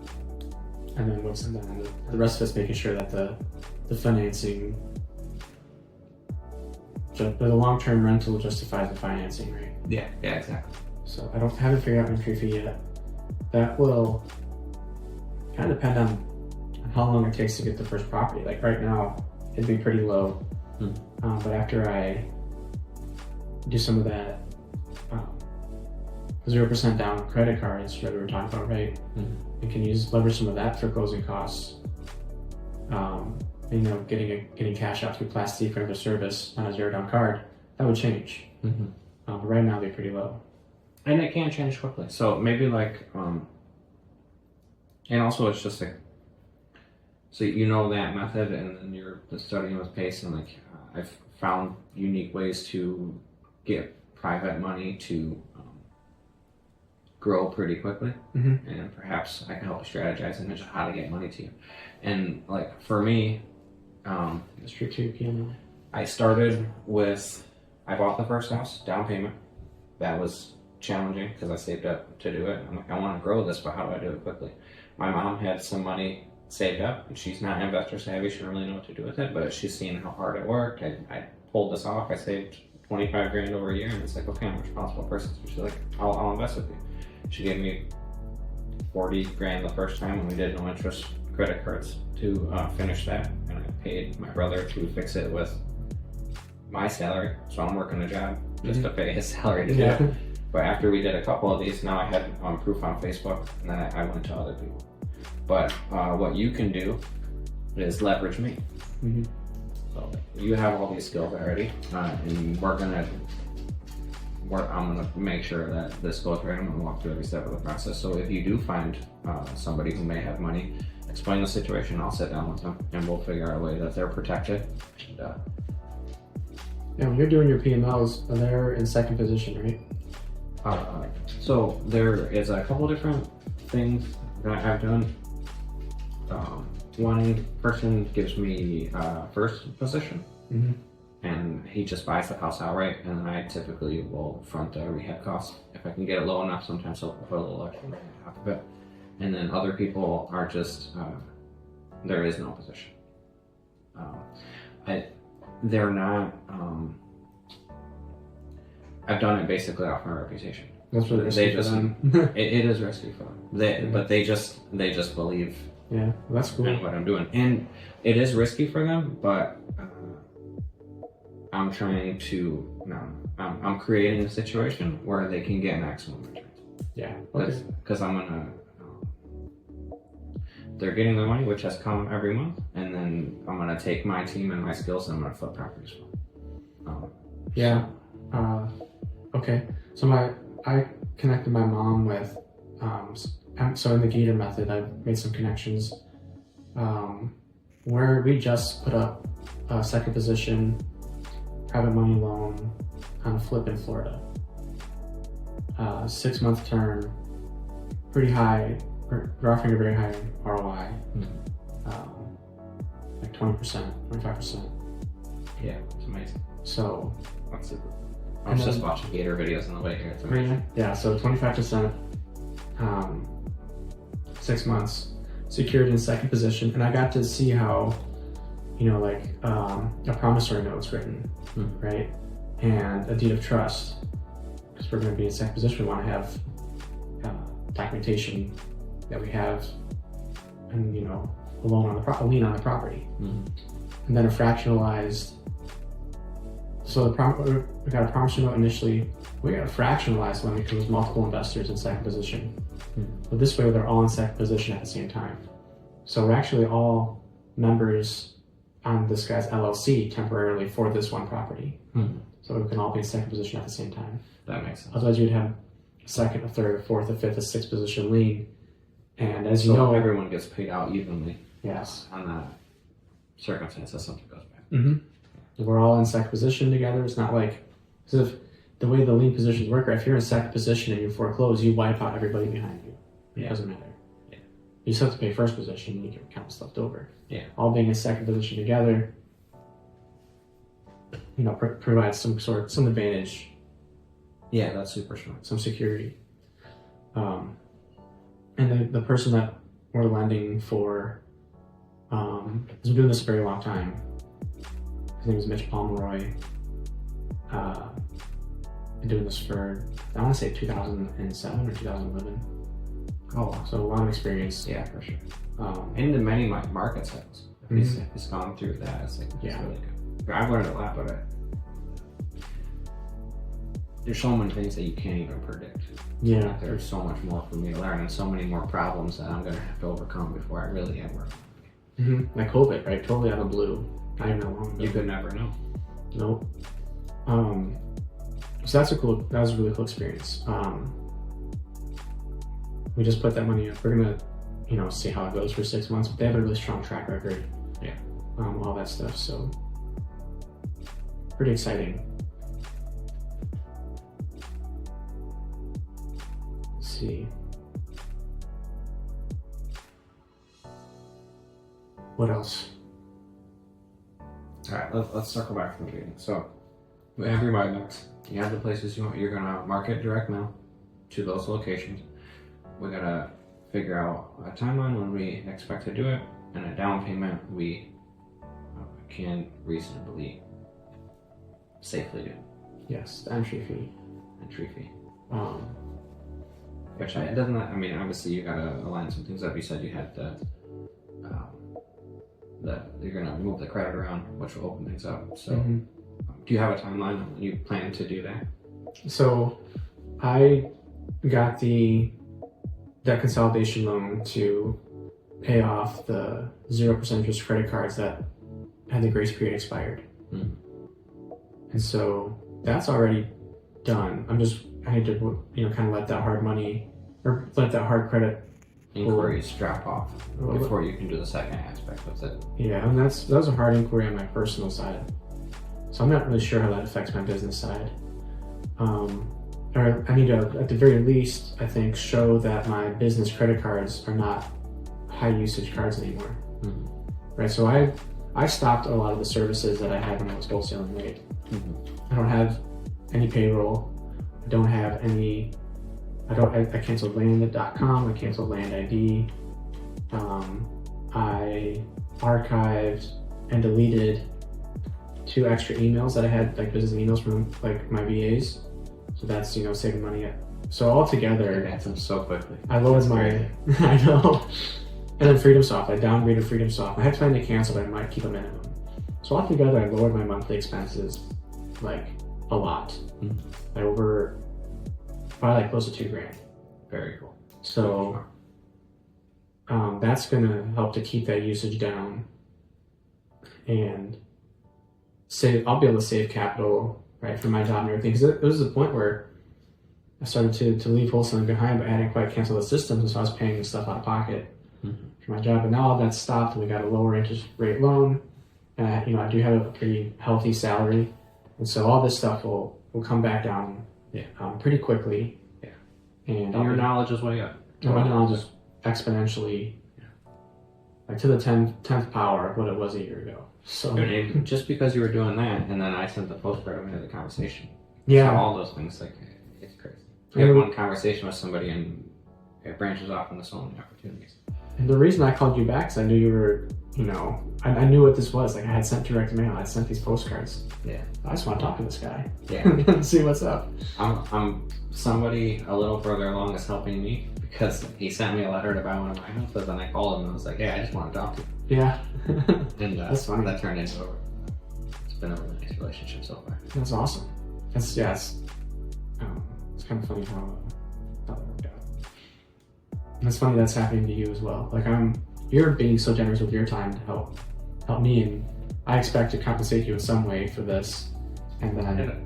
and then what's the rest of it's making sure that the financing, the long-term rental justifies the financing, right? Yeah, exactly. So I haven't figured out entry fee yet. That will kind of depend on how long it takes to get the first property. Like right now, it'd be pretty low. But after I do some of that 0% down credit cards that we were talking about, right? I can leverage some of that for closing costs. Getting cash out through Class C for another service on a 0 down card, that would change. But right now they're pretty low. And it can change quickly. So maybe like, and also it's just like, so that method, and then you're studying with pace, and like I've found unique ways to get private money to grow pretty quickly, and perhaps I can help you strategize into how to get money to you. And like for me, Straight to your piano. I started with, I bought the first house, down payment. That was challenging because I saved up to do it. I'm like, I want to grow this, but how do I do it quickly? My mom had some money saved up, and she's not investor savvy. She didn't really know what to do with it, but she's seen how hard it worked. I pulled this off. I saved 25 grand over a year, and it's like, okay, I'm a responsible person. So she's like, I'll invest with you. She gave me 40 grand the first time, and we did no interest credit cards to finish that, and I paid my brother to fix it with my salary, so I'm working a job just to pay his salary to do it. But after we did a couple of these, now I had proof on Facebook, and then I went to other people. But what you can do is leverage me. So you have all these skills already, and I'm gonna make sure that this goes right. I'm gonna walk through every step of the process. So if you do find somebody who may have money, explain the situation. I'll sit down with them, and we'll figure out a way that they're protected. When you're doing your PMLs, they're in second position, right? So there is a couple different things that I've done. One person gives me first position, and he just buys the house outright, and I typically will front the rehab costs. If I can get it low enough, sometimes I'll put a little extra on top of it. And then other people are just, there is no position. They're not, I've done it basically off my reputation. That's really risky for them. It is risky for them. But they just believe that's cool. in what I'm doing. And it is risky for them, but I'm trying to, I'm creating a situation where they can get maximum returns. Because I'm gonna, they're getting their money, which has come every month, and then I'm gonna take my team and my skills, and I'm gonna flip properties. Okay. So I connected my mom with, so in the Gator method, I made some connections where we just put up a second position private money loan on a flip in Florida. 6-month term, pretty high. We're offering a very high ROI, like 20%, 25%. Yeah, it's amazing. So that's super. I was just watching Gator videos on the way here. It's amazing. Yeah, so 25%, 6 months, secured in second position, and I got to see how, a promissory note's written, right, and a deed of trust, because we're going to be in second position. We want to have documentation that we have, and a lien on the property, and then a fractionalized. So we got a promissory note initially. We got a fractionalized when it becomes multiple investors in second position. But this way, they're all in second position at the same time. So we're actually all members on this guy's LLC temporarily for this one property. So we can all be in second position at the same time. That makes sense. Otherwise, you'd have a second, a third, a fourth, a fifth, a sixth position lien. And as you So know, everyone gets paid out evenly. Yes. On that circumstance, that something goes back. We're all in second position together. It's not like, because if the way the lien positions work, right, if you're in second position and you foreclose, you wipe out everybody behind you. It doesn't matter. Yeah. You still have to pay first position, and you can count what's left over. Yeah. All being in second position together, provides some advantage. Yeah, that's super smart. Some security. And the person that we're lending for has been doing this a very long time. His name is Mitch Pomeroy. Been doing this for, I want to say 2007 or 2011. Oh, wow. So a lot of experience. Yeah, for sure. Into many market cycles. He's gone through that. It's like, it's really good. I've learned a lot, but there's so many things that you can't even predict. Yeah. There's so much more for me to learn and so many more problems that I'm going to have to overcome before I really get work. Like COVID, right? Totally out of the blue. I don't know. You could never know. Nope. So that was a really cool experience. We just put that money up. We're gonna, see how it goes for 6 months, but they have a really strong track record. Yeah. All that stuff. So pretty exciting. Let's see. What else? All right, let's circle back from the beginning. So, we have your buybacks. You have the places you want. You're gonna market direct mail to those locations. We gotta figure out a timeline when we expect to do it, and a down payment we can reasonably, safely do. Yes, the entry fee. Entry fee. Which it doesn't. I mean, obviously you gotta align some things up. You said you had you're gonna move the credit around, which will open things up. So, do you have a timeline when you plan to do that? So, I got the debt consolidation loan to pay off the 0% interest credit cards that had the grace period expired, and so that's already done. I need to kind of let that hard credit inquiries drop off before you can do the second aspect of it. Yeah, and that was a hard inquiry on my personal side, so I'm not really sure how that affects my business side. Or I need to, at the very least, I think, show that my business credit cards are not high usage cards anymore. Right, so I stopped a lot of the services that I had when I was wholesaling rate. I don't have any payroll. I don't have any. I canceled land.com. I canceled land ID. I archived and deleted 2 extra emails that I had, like business emails from like my VAs. So that's saving money. So altogether, It adds up so quickly. I lowered my. I know. And then FreedomSoft. I downgraded FreedomSoft. I had planned to cancel, but I might keep a minimum. So altogether, I lowered my monthly expenses like a lot. Like over. Probably like close to $2,000. Very cool. So that's gonna help to keep that usage down, and I'll be able to save capital, right, for my job and everything. Because it was the point where I started to leave wholesaling behind, but I hadn't quite canceled the systems, and so I was paying stuff out of pocket for my job. But now all that's stopped, and we got a lower interest rate loan, and I do have a pretty healthy salary, and so all this stuff will come back down. Pretty quickly. Yeah. And your knowledge is way up. My knowledge is exponentially, like to the 10th power of what it was a year ago. So just because you were doing that, and then I sent the postcard into the conversation. Yeah. So all those things, like, it's crazy. You have one conversation with somebody, and it branches off into so many opportunities. And the reason I called you back is I knew you were, you know, I knew what this was. Like I had sent direct mail. I sent these postcards. Yeah. I just want to talk to this guy. Yeah. See what's up. I'm somebody a little further along is helping me because he sent me a letter to buy one of my houses, and I called him and I was like, "Hey, I just want to talk to you." Yeah. And That's funny. that turned into it's been a really nice relationship so far. That's awesome. It's kind of funny how that worked out. And it's funny that's happening to you as well. Like you're being so generous with your time to help me, and I expect to compensate you in some way for this. And then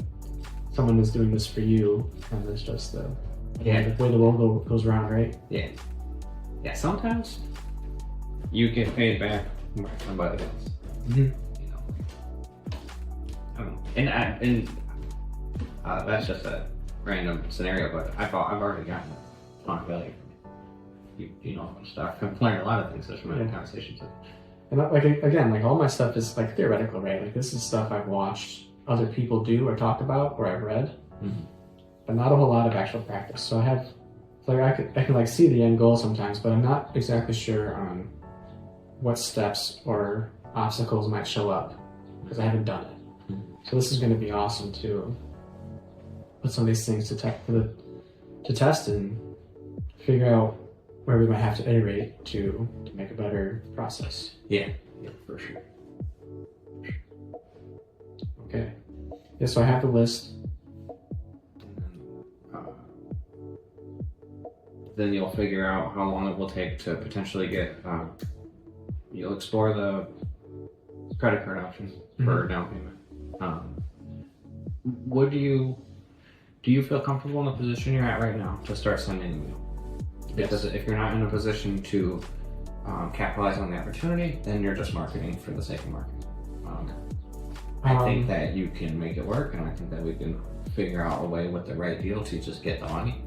someone is doing this for you, and it's just the way the world goes around, right? Yeah. Yeah. Sometimes you get paid back by somebody else. Mm-hmm. You know. I don't know. And that's just a random scenario, but I've already gotten a ton of value from you. You know stuff. I've learned a lot of things just from my conversations. And like again, like all my stuff is like theoretical, right? Like this is stuff I've watched other people do or talk about or I've read, but not a whole lot of actual practice. So I can like see the end goal sometimes, but I'm not exactly sure on what steps or obstacles might show up because I haven't done it. So this is going to be awesome to put some of these things to test and figure out where we might have to iterate to make a better process. Yeah, for sure. Okay. Yeah, so I have the list. Then you'll figure out how long it will take to potentially get. You'll explore the credit card option for down payment. Do you feel comfortable in the position you're at right now to start sending email? Because if you're not in a position to capitalize on the opportunity, then you're just marketing for the sake of marketing. I think that you can make it work, and I think that we can figure out a way with the right deal to just get the money.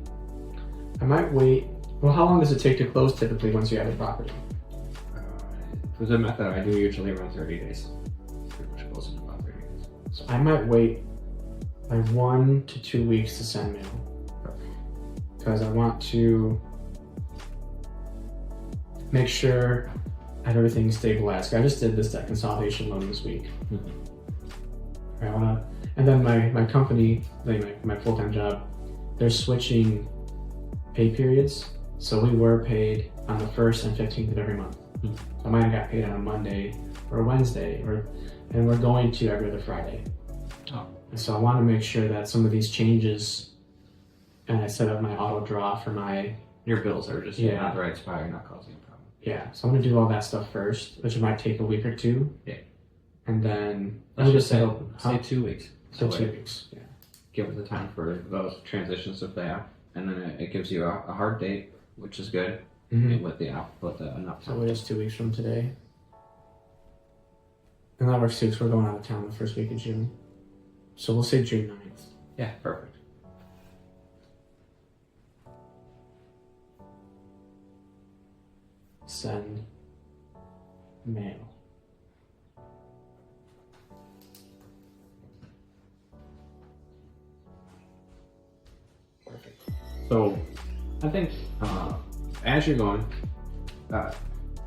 I might wait. Well, how long does it take to close typically once you have the property? For the method, I do usually run 30 days. Pretty much close in about 30 days. So I might wait like 1 to 2 weeks to send mail because I want to make sure I have everything stabilized. I just did this debt consolidation loan this week. And then my company, like my full-time job, they're switching pay periods. So we were paid on the 1st and 15th of every month. So I might have got paid on a Monday or a Wednesday, and we're going to every other Friday. Oh. And so I want to make sure that some of these changes, and I set up my auto draw for your bills are just not the right spot. You're not causing a problem. Yeah, so I'm gonna do all that stuff first, which might take a week or two. Yeah. And then let's just say 2 weeks. So 2 weeks. Yeah. Give it the time for those transitions to play out, and then it gives you a hard date, which is good. With enough time. So it is 2 weeks from today. And that works too, because we're going out of town the first week of June. So we'll say June 9th. Yeah, perfect. Send mail. Perfect. So I think as you're going,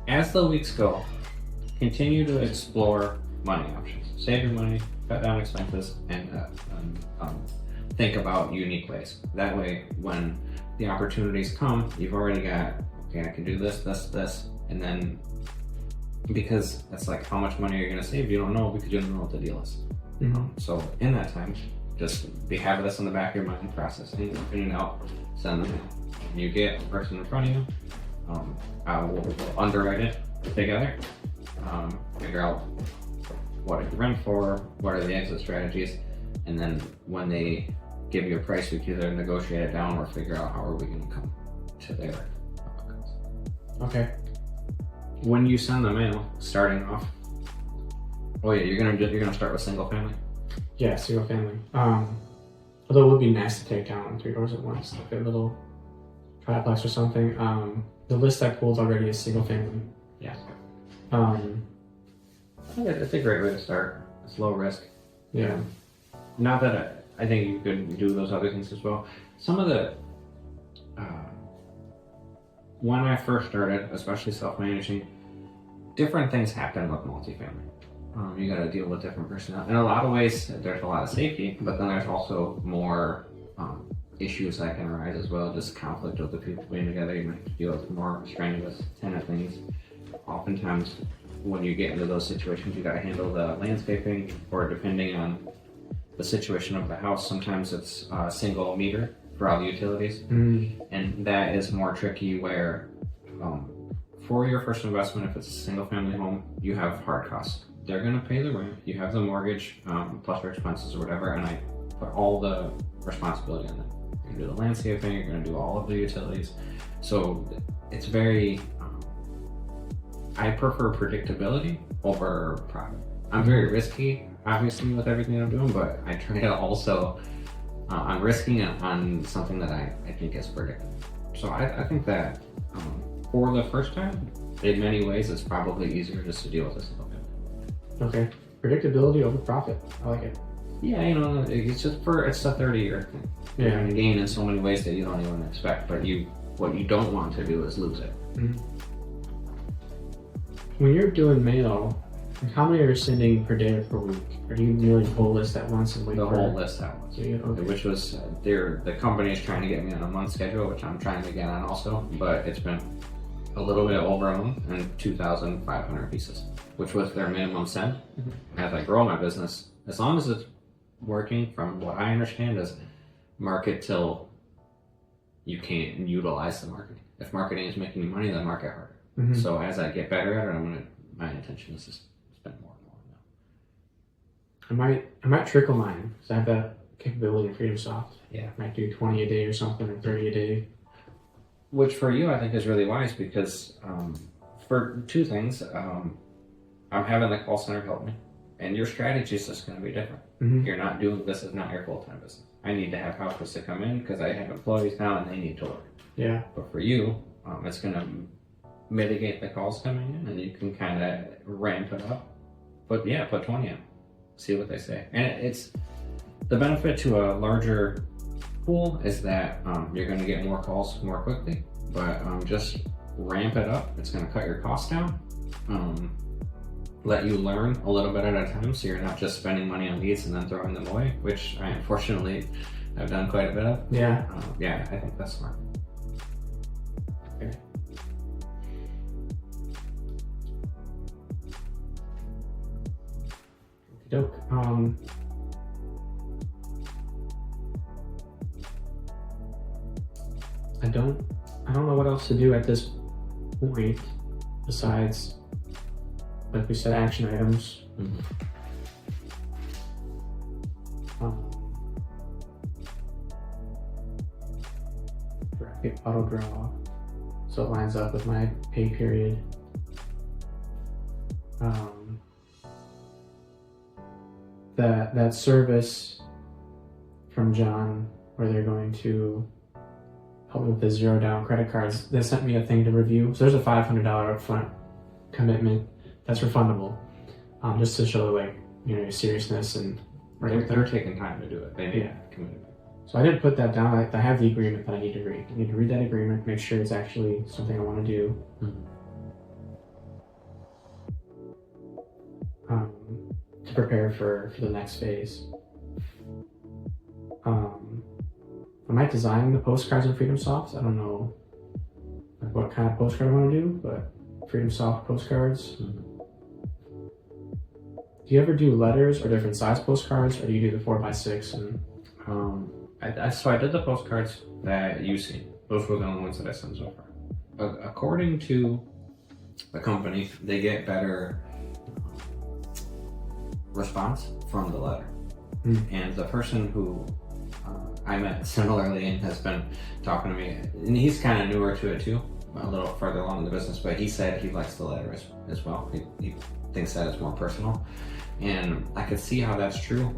as the weeks go, continue to explore money options. Save your money, cut down expenses, and think about unique ways. That way, when the opportunities come, you've already got, okay, I can do this, and then because it's like how much money are you going to save? You don't know because you don't know what the deal is. So in that time, just have this in the back of your mind, processing, figuring out, send them. You get a person in front of you. We'll underwrite it together. Figure out what it can rent for, what are the exit strategies, and then when they give you a price, we can either negotiate it down or figure out how are we going to come to there. Okay. When you send the mail, starting off, you're gonna start with single family. Yeah, single family. Although it would be nice to take down 3 doors at once, like a little triplex or something. The list I pulled already is single family. Yeah. I think it's a great way to start. It's low risk. Yeah. Not that I think you could do those other things as well. Some of the when I first started, especially self-managing, different things happen with multifamily. You got to deal with different personnel. In a lot of ways, there's a lot of safety, but then there's also more issues that can arise as well. Just conflict with the people being together. You might deal with more strenuous tenant things. Oftentimes, when you get into those situations, you got to handle the landscaping, or depending on the situation of the house, sometimes it's a single meter for all the utilities, and that is more tricky. Where for your first investment, if it's a single family home, you have hard costs. They're going to pay the rent. You have the mortgage plus your expenses or whatever, and I put all the responsibility on them. You're going to do the landscaping. You're going to do all of the utilities. So it's very. I prefer predictability over profit. I'm very risky, obviously, with everything I'm doing, but I try to also. I'm risking it on something that I think is predictable. So I think that for the first time, in many ways, it's probably easier just to deal with this a little bit. Okay. Predictability over profit. I like it. Yeah, it's just it's a 30-year thing. Yeah. You're going to gain in so many ways that you don't even expect, but what you don't want to do is lose it. When you're doing mail, like how many are you sending per day or per week? Or do you nearly the whole list at once and wait The for whole list at once. Okay. Which was, the company is trying to get me on a month schedule, which I'm trying to get on also, but it's been a little bit over a month and 2,500 pieces, which was their minimum send. As I grow my business, as long as it's working, from what I understand, is market till you can't utilize the marketing. If marketing is making you money, then market harder. So as I get better at it, my intention is to spend more and more now. I might trickle mine because I have that capability in FreedomSoft. Yeah. I might do 20 a day or something, or 30 a day. Which for you, I think is really wise because for two things, I'm having the call center help me, and your strategy is just going to be different. You're not doing this is not your full-time business. I need to have houses to come in because I have employees now and they need to work. Yeah. But for you, it's going to mitigate the calls coming in, and you can kind of ramp it up. But yeah, put 20 in, see what they say. And it's the benefit to a larger pool is that you're going to get more calls more quickly, but just ramp it up. It's going to cut your costs down, let you learn a little bit at a time, so you're not just spending money on leads and then throwing them away, which I unfortunately have done quite a bit of. Yeah. Yeah, I think that's smart. Okay. Dope. I don't know what else to do at this point besides, like we said, action items. Bracket auto draw, so it lines up with my pay period. That service from John where they're going to help me with the 0 down credit cards, they sent me a thing to review. So there's a $500 upfront commitment that's refundable, just to show your seriousness and They're taking time to do it. They need committed. So I didn't put that down. I have the agreement that I need to read. I need to read that agreement, make sure it's actually something I want to do. To prepare for the next phase. I might design the postcards in FreedomSoft. I don't know what kind of postcard I want to do, but FreedomSoft postcards. Do you ever do letters or different size postcards, or do you do the 4x6? And so I did the postcards that you see. Those were the only ones that I sent so far. According to the company, they get better response from the letter. And the person who I met similarly and has been talking to me, and he's kind of newer to it too, a little further along in the business, but he said he likes the letter as well. He thinks that it's more personal, and I could see how that's true.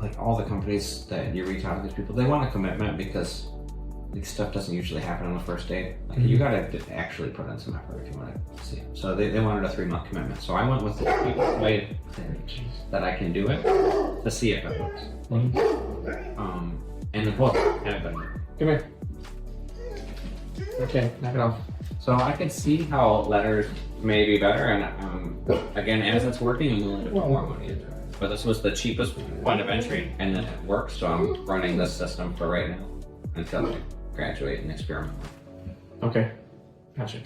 Like all the companies that you reach out to these people, they want a commitment because stuff doesn't usually happen on the first date. Like you gotta actually put in some effort if you want to see. So they wanted a 3-month commitment. So I went with the way that I can do it to see if it works. And the book have been. Come here. Okay, knock it off. So I could see how letters may be better, and again, as it's working, I'm willing to put more money into it. But this was the cheapest point of entry, and then it works, so I'm running this system for right now until I graduate and experiment. Okay, gotcha.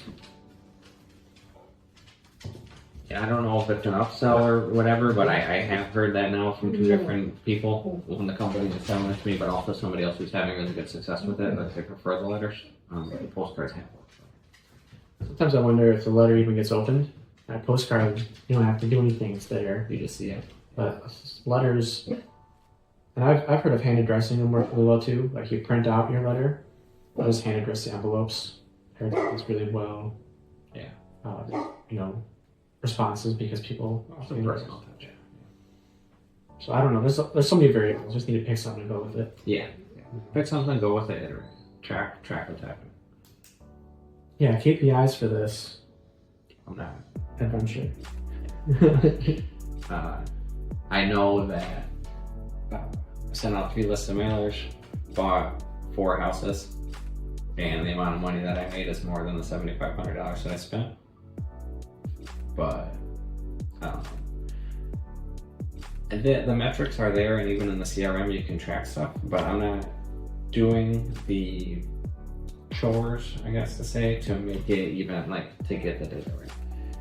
Yeah, I don't know if it's an upsell or whatever, but I have heard that now from two different people. One, the company is selling it to me, but also somebody else who's having really good success with it, that they prefer the letters. But the postcards have worked. Sometimes I wonder if the letter even gets opened. That postcard, you don't have to do anything, it's there. You just see it. But letters, and I've heard of hand addressing them work really well too. Like you print out your letter, just hand address the envelopes. It's really well, Yeah. you know, responses because people. Also personal touch. So I don't know. There's so many variables. Just need to pick something and go with it. Yeah. Pick something, go with it, iterate. Track what's happening. Yeah, KPIs for this I'm not. adventure. I know that I sent out 3 lists of mailers, bought 4 houses, and the amount of money that I made is more than the $7,500 that I spent. But the metrics are there, and even in the CRM you can track stuff, but I'm not doing the chores, I guess to say, to make it even, like, to get the data right.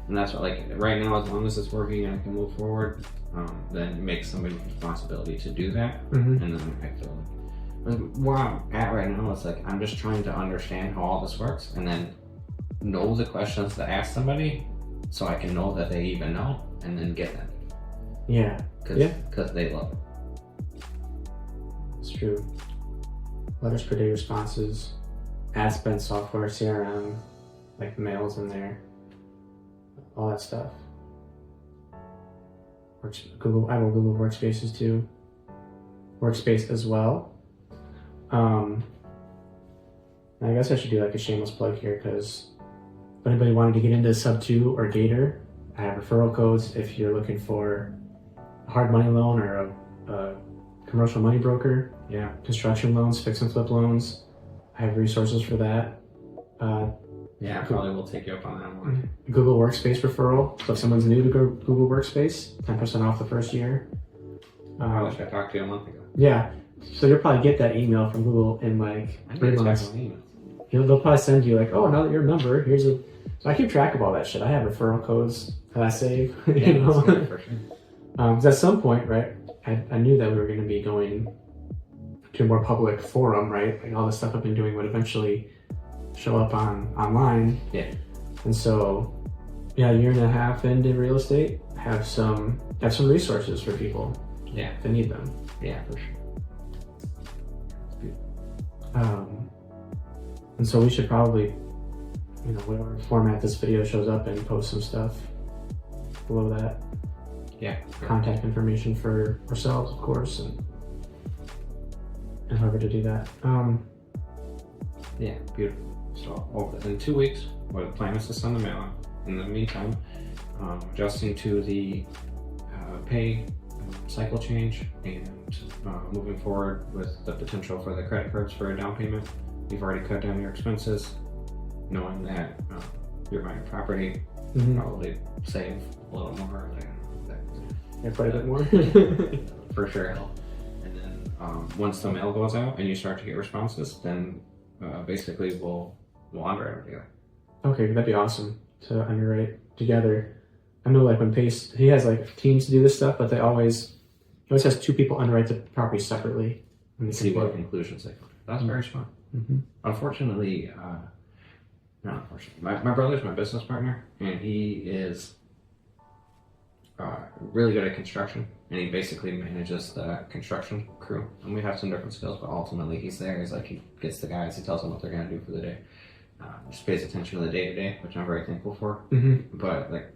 And that's what, like, right now, as long as it's working and I can move forward, then make somebody's responsibility to do that. Mm-hmm. And then I feel like where I'm at right now is like I'm just trying to understand how all this works, and then know the questions to ask somebody, so I can know that they even know, and then get them. Yeah. Because they love it. It's true. Letters per day responses, ad spend software, CRM, like mails in there, all that stuff. Google, I have Google Workspaces too. Workspace as well. I guess I should do like a shameless plug here, because if anybody wanted to get into Sub 2 or Gator, I have referral codes if you're looking for a hard money loan or a commercial money broker. Yeah. Construction loans, fix and flip loans. I have resources for that. Yeah, I probably will take you up on that one. Google Workspace referral. So if someone's new to Google Workspace, 10% off the first year. I wish I talked to you a month ago. Yeah. So you'll probably get that email from Google in like 3 months. They'll probably send you like, oh, now that you're a member, here's a. So I keep track of all that shit. I have referral codes that I save. Yeah, you know? that's good for sure. 'Cause at some point, right, I knew that we were going to be going to a more public forum, right? Like all the stuff I've been doing would eventually show up online. Yeah. And so, yeah, a year and a half into real estate, have some resources for people. Yeah. If they need them. Yeah, for sure. And so we should probably, whatever format this video shows up in, post some stuff below that. Yeah. Contact information for ourselves, of course, and however to do that. Yeah, beautiful. So in 2 weeks, the plan is to send the mail out. In the meantime, adjusting to the pay cycle change and moving forward with the potential for the credit cards for a down payment. You've already cut down your expenses, knowing that you're buying property, probably save a little more. Yeah, quite a bit more. For sure help. And then once the mail goes out and you start to get responses, then basically we'll underwrite it together. Okay, that'd be awesome to underwrite together. I know, like when Pace, he has like teams to do this stuff, but he always has 2 people underwrite the property separately. And See what conclusions they come to. That's very smart. Unfortunately, not unfortunately, my brother's my business partner, and he is really good at construction, and he basically manages the construction crew. And we have some different skills, but ultimately he's there. He's like, he gets the guys, he tells them what they're going to do for the day. Just pays attention to the day-to-day, which I'm very thankful for. But like,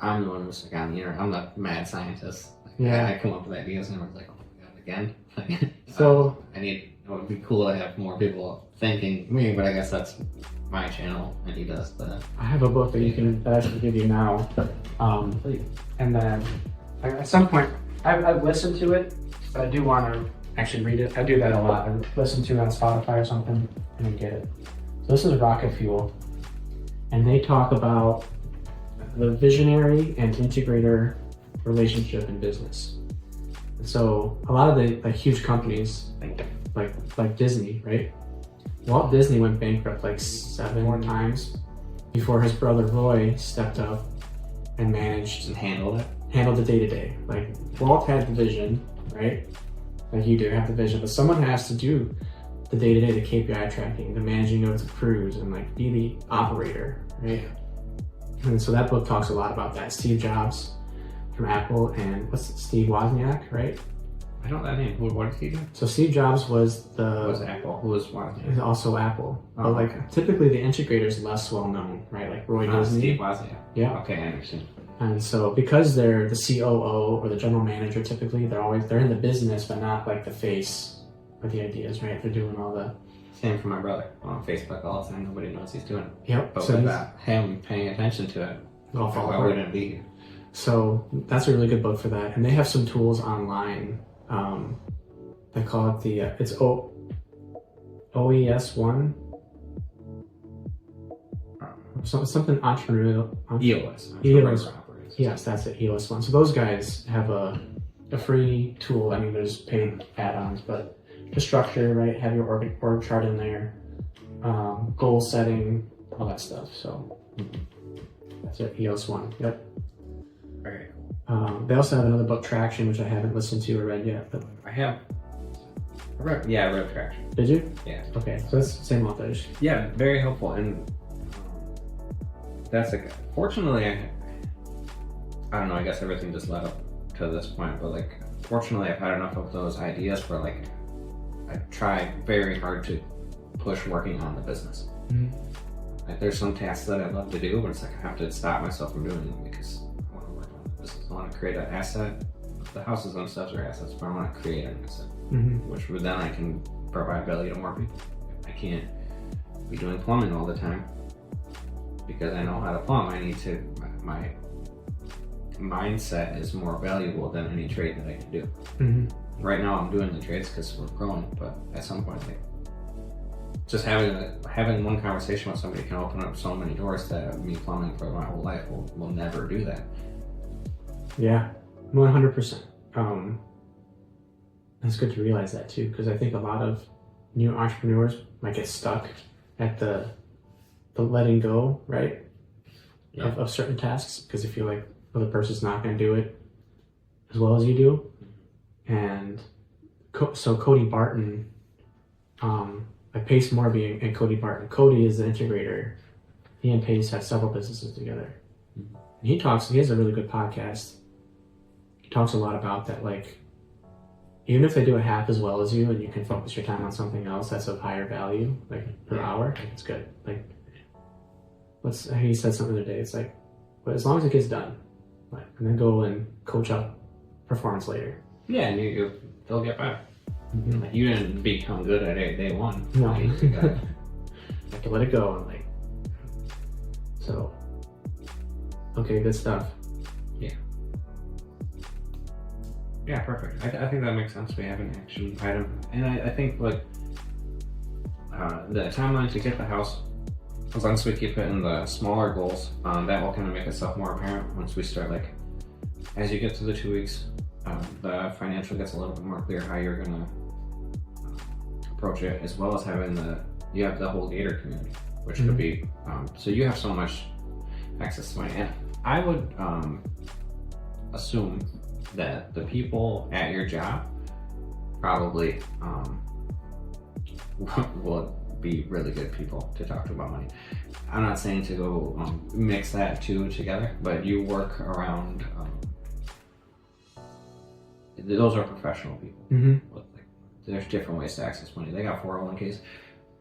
I'm the one who's like on the internet. I'm the mad scientist. Like, Yeah. I come up with ideas, and everyone's like, "Oh my god, again!" Like, So it would be cool to have more people thanking me, but I guess that's my channel, and he does the. I have a book that I should give you now. And then at some point, I've listened to it, but I do want to actually read it. I do that a lot. I listen to it on Spotify or something and then get it. So this is Rocket Fuel. and they talk about the visionary and integrator relationship in business. And so a lot of the like huge companies, like Disney, right? Walt Disney went bankrupt like 7 times before his brother Roy stepped up and managed And handled it. the day-to-day. Like Walt had the vision, right? Like you do have the vision, but someone has to do the day-to-day, the KPI tracking, the managing of the crews, and like be the operator, right? And so that book talks a lot about that. Steve Jobs from Apple and Steve Wozniak, right? I know that name. What did he do? So Steve Jobs was Apple. Who was Wozniak? also Apple. Oh, But like typically the integrator is less well known, right? Like Roy Disney. Steve Wozniak. Yeah. Okay, I understand. And so because they're the COO or the general manager, typically they're in the business, but not like the face of the ideas, right? They're doing all the. Same for my brother on Facebook all the time. Nobody knows he's doing it. Yep. But So without him paying attention to it, all fall why apart. wouldn't it be here? So that's a really good book for that. And they have some tools online. They call it it's OES1. Something entrepreneurial. EOS. EOS. Yes, that's it, EOS1. So those guys have a free tool. I mean, there's paid add-ons, but the structure, right? Have your org chart in there, goal setting, all that stuff. So that's it, EOS1. Yep. Okay. They also have another book, Traction, which I haven't listened to or read yet. But I read Traction. did you? Yeah. Okay, so that's the same authors. Yeah, very helpful. And that's fortunately, I don't know, I guess everything just led up to this point, but like, fortunately, I've had enough of those ideas where like, I try very hard to push working on the business. Mm-hmm. Like, there's some tasks that I love to do, but it's like I have to stop myself from doing them because I want to work on the business. I want to create an asset. The houses themselves are assets, but I want to create an asset, which then I can provide value to more people. I can't be doing plumbing all the time because I know how to plumb. I need to, my mindset is more valuable than any trade that I can do. Right now I'm doing the trades because we're growing, but at some point, like, just having one conversation with somebody can open up so many doors that me plumbing for my whole life will never do that. Yeah, 100%. It's good to realize that too, because I think a lot of new entrepreneurs might get stuck at the letting go, right? Yeah. Of certain tasks, because they feel like the other person's not going to do it as well as you do. And so Cody Barton, like Pace Morby and Cody Barton. Cody is the integrator. He and Pace have several businesses together. And he has a really good podcast. He talks a lot about that, like, even if they do it half as well as you and you can focus your time on something else that's of higher value, like per hour, like, it's good. Like, he said something the other day, it's like, but as long as it gets done, like, and then go and coach up performance later. Yeah, and they'll get better. Like, you didn't become good at it day one. No. Like, you gotta have to let it go and like. So. Okay, good stuff. Yeah, perfect. I think that makes sense. We have an action item, and I think like the timeline to get the house, as long as we keep it in the smaller goals, that will kind of make itself more apparent once we start, like, as you get to the 2 weeks, the financial gets a little bit more clear how you're gonna approach it, as well as having you have the whole Gator community, which could be, so you have so much access to money. And I would assume that the people at your job probably will be really good people to talk to about money. I'm not saying to go mix that two together, but you work around, those are professional people. There's different ways to access money. They got 401ks.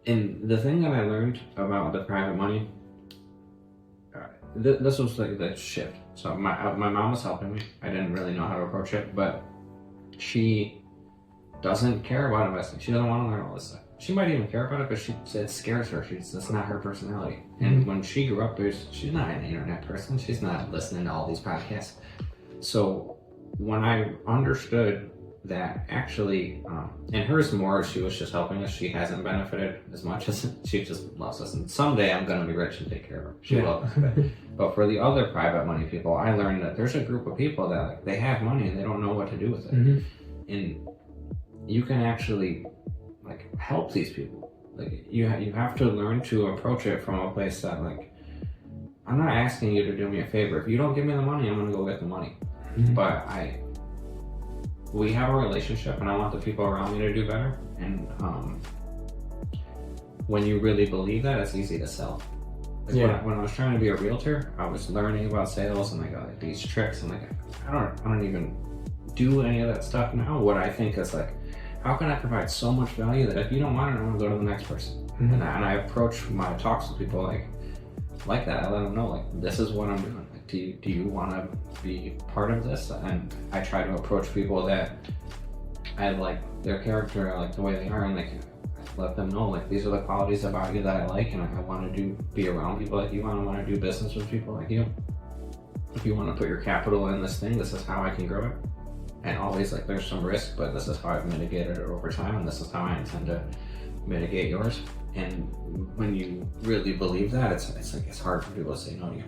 And the thing that I learned about the private money, this was like the shift. So my mom was helping me. I didn't really know how to approach it, but she doesn't care about investing. She doesn't want to learn all this stuff. She might even care about it, but it scares her. That's not her personality. And when she grew up, she's not an internet person. She's not listening to all these podcasts. So when I understood that actually, and hers more, she was just helping us. She hasn't benefited as much as she just loves us. And someday I'm going to be rich and take care of her. She loves us. But for the other private money people, I learned that there's a group of people that like, they have money and they don't know what to do with it. And you can actually like help these people. Like you have to learn to approach it from a place that like, I'm not asking you to do me a favor. If you don't give me the money, I'm going to go get the money. But we have a relationship and I want the people around me to do better. And when you really believe that, it's easy to sell. Like when I was trying to be a realtor, I was learning about sales and like these tricks, and like I don't even do any of that stuff now. What I think is like, how can I provide so much value that if you don't want it, I'm gonna go to the next person. And I approach my talks with people like that. I let them know like, this is what I'm doing. Like, do you want to be part of this? And I try to approach people that I like their character, I like the way they are, and like let them know like, these are the qualities about you that I like, and I want to be around people like you. I want to do business with people like you. If you want to put your capital in this thing, this is how I can grow it. And always like, there's some risk, but this is how I've mitigated it over time, and this is how I intend to mitigate yours. And when you really believe that, it's hard for people to say no to you.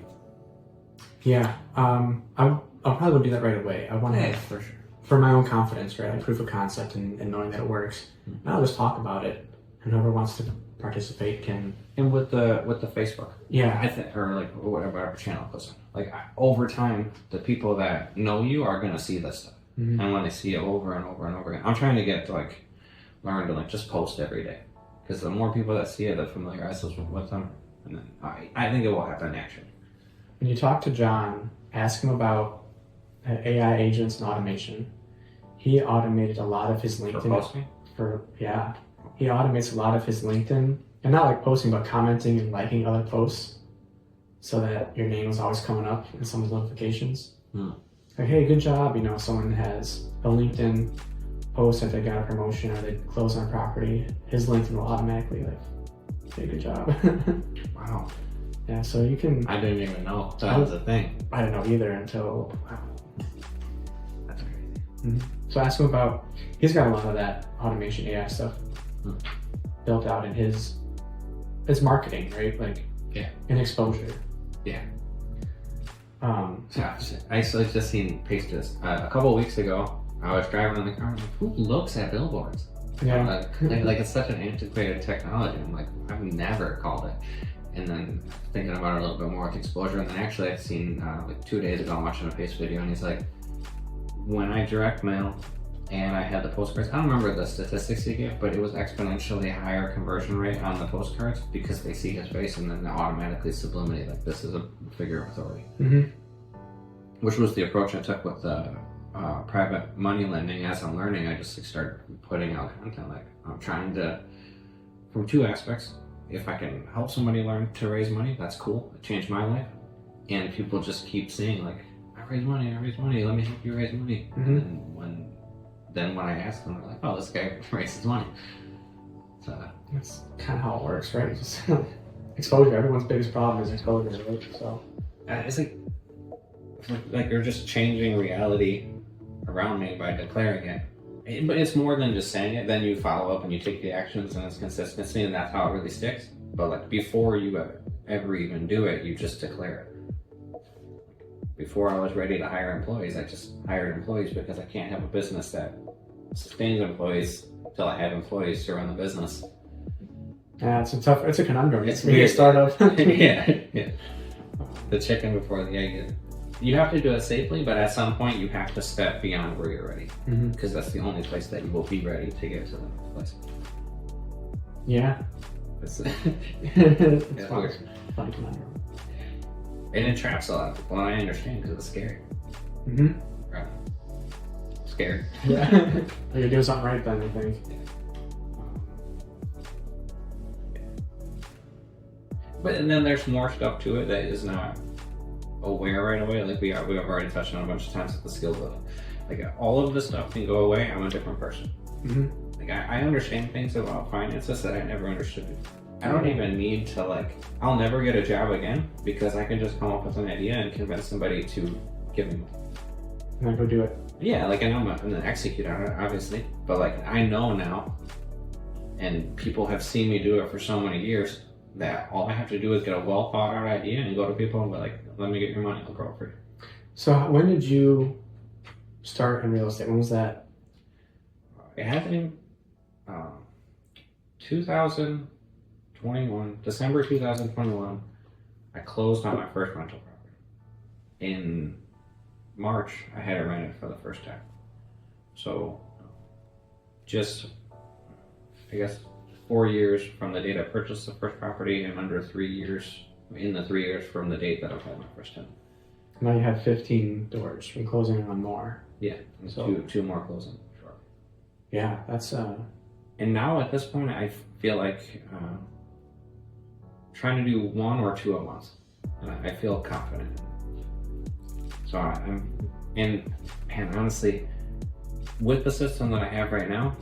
Yeah, I probably would do that right away. I want to, for sure, for my own confidence, right? Like proof of concept and knowing that it works. And I'll just talk about it, and whoever wants to participate can. And with the Facebook, yeah, or like whatever channel it goes on. Like over time, the people that know you are gonna see this stuff, and when they see it over and over and over again, I'm trying to get to like learn to like just post every day, because the more people that see it, the familiarizes with them, and then I think it will happen naturally. When you talk to John, ask him about AI agents and automation. He automated a lot of his LinkedIn. For posting? He automates a lot of his LinkedIn, and not like posting, but commenting and liking other posts, so that your name is always coming up in someone's notifications. Like, hey, good job. You know, someone has a LinkedIn post that they got a promotion or they closed on a property. His LinkedIn will automatically like, hey, good job. Wow. Yeah, so you can. I didn't even know that was a thing. I didn't know either until. That's crazy. So ask him about. He's got a lot of that automation AI stuff built out in his marketing, right? Like, in exposure. Yeah. I just seen Pastes a couple of weeks ago. I was driving in the car. I'm like, who looks at billboards? Yeah. Like it's such an antiquated technology. I'm like, I've never called it. And then thinking about it a little bit more with exposure, and then actually I've seen like 2 days ago I'm watching a Pace video, and he's like, when I direct mail and I had the postcards, I don't remember the statistics he gave, but it was exponentially higher conversion rate on the postcards because they see his face and then they automatically sublimate like, this is a figure of authority. Which was the approach I took with the private money lending. As I'm learning, I just started putting out content. Like, I'm trying to, from two aspects. If I can help somebody learn to raise money, that's cool. It changed my life. And people just keep saying like, I raise money, let me help you raise money. And then when I ask them, they're like, oh, this guy raises money. So that's kind of how it works, right? Just exposure. Everyone's biggest problem is exposure, right? So it's like they're just changing reality around me by declaring it. But it's more than just saying it. Then you follow up and you take the actions, and it's consistency, and that's how it really sticks. But like before you ever even do it, you just declare it. Before I was ready to hire employees, I just hired employees because I can't have a business that sustains employees until I have employees to run the business. Yeah, it's a conundrum. It's weird. A startup. yeah. The chicken before the egg. You have to do it safely, but at some point you have to step beyond where you're ready, because that's the only place that you will be ready to get to the next place. Yeah. It's funny conundrum. And it traps a lot of people, and I understand because it's scary. Right. Scared. Yeah. You're doing something right then, I think. But and then there's more stuff to it that is not aware right away. Like we've already touched on a bunch of times with the skill building. Like all of this stuff can go away. I'm a different person. Like I understand things about finances that I never understood before. I don't even need to I'll never get a job again because I can just come up with an idea and convince somebody to give me money. And then go do it. Yeah, like, and I'm gonna execute on it, obviously, but like, I know now, and people have seen me do it for so many years, that all I have to do is get a well thought out idea and go to people and be like, let me get your money, I'll grow it for you. So when did you start in real estate? When was that? It had been 2021, December 2021, I closed on my first rental property. In March, I had it rented for the first time. So, just, I guess, 4 years from the date I purchased the first property, and under 3 years, in the 3 years from the date that I had my first tenant. Now you have 15 doors from closing on more. Yeah, and so two more closing. Sure. Yeah, that's And now at this point, I feel like trying to do 1 or 2 a month, and I feel confident. So and honestly, with the system that I have right now,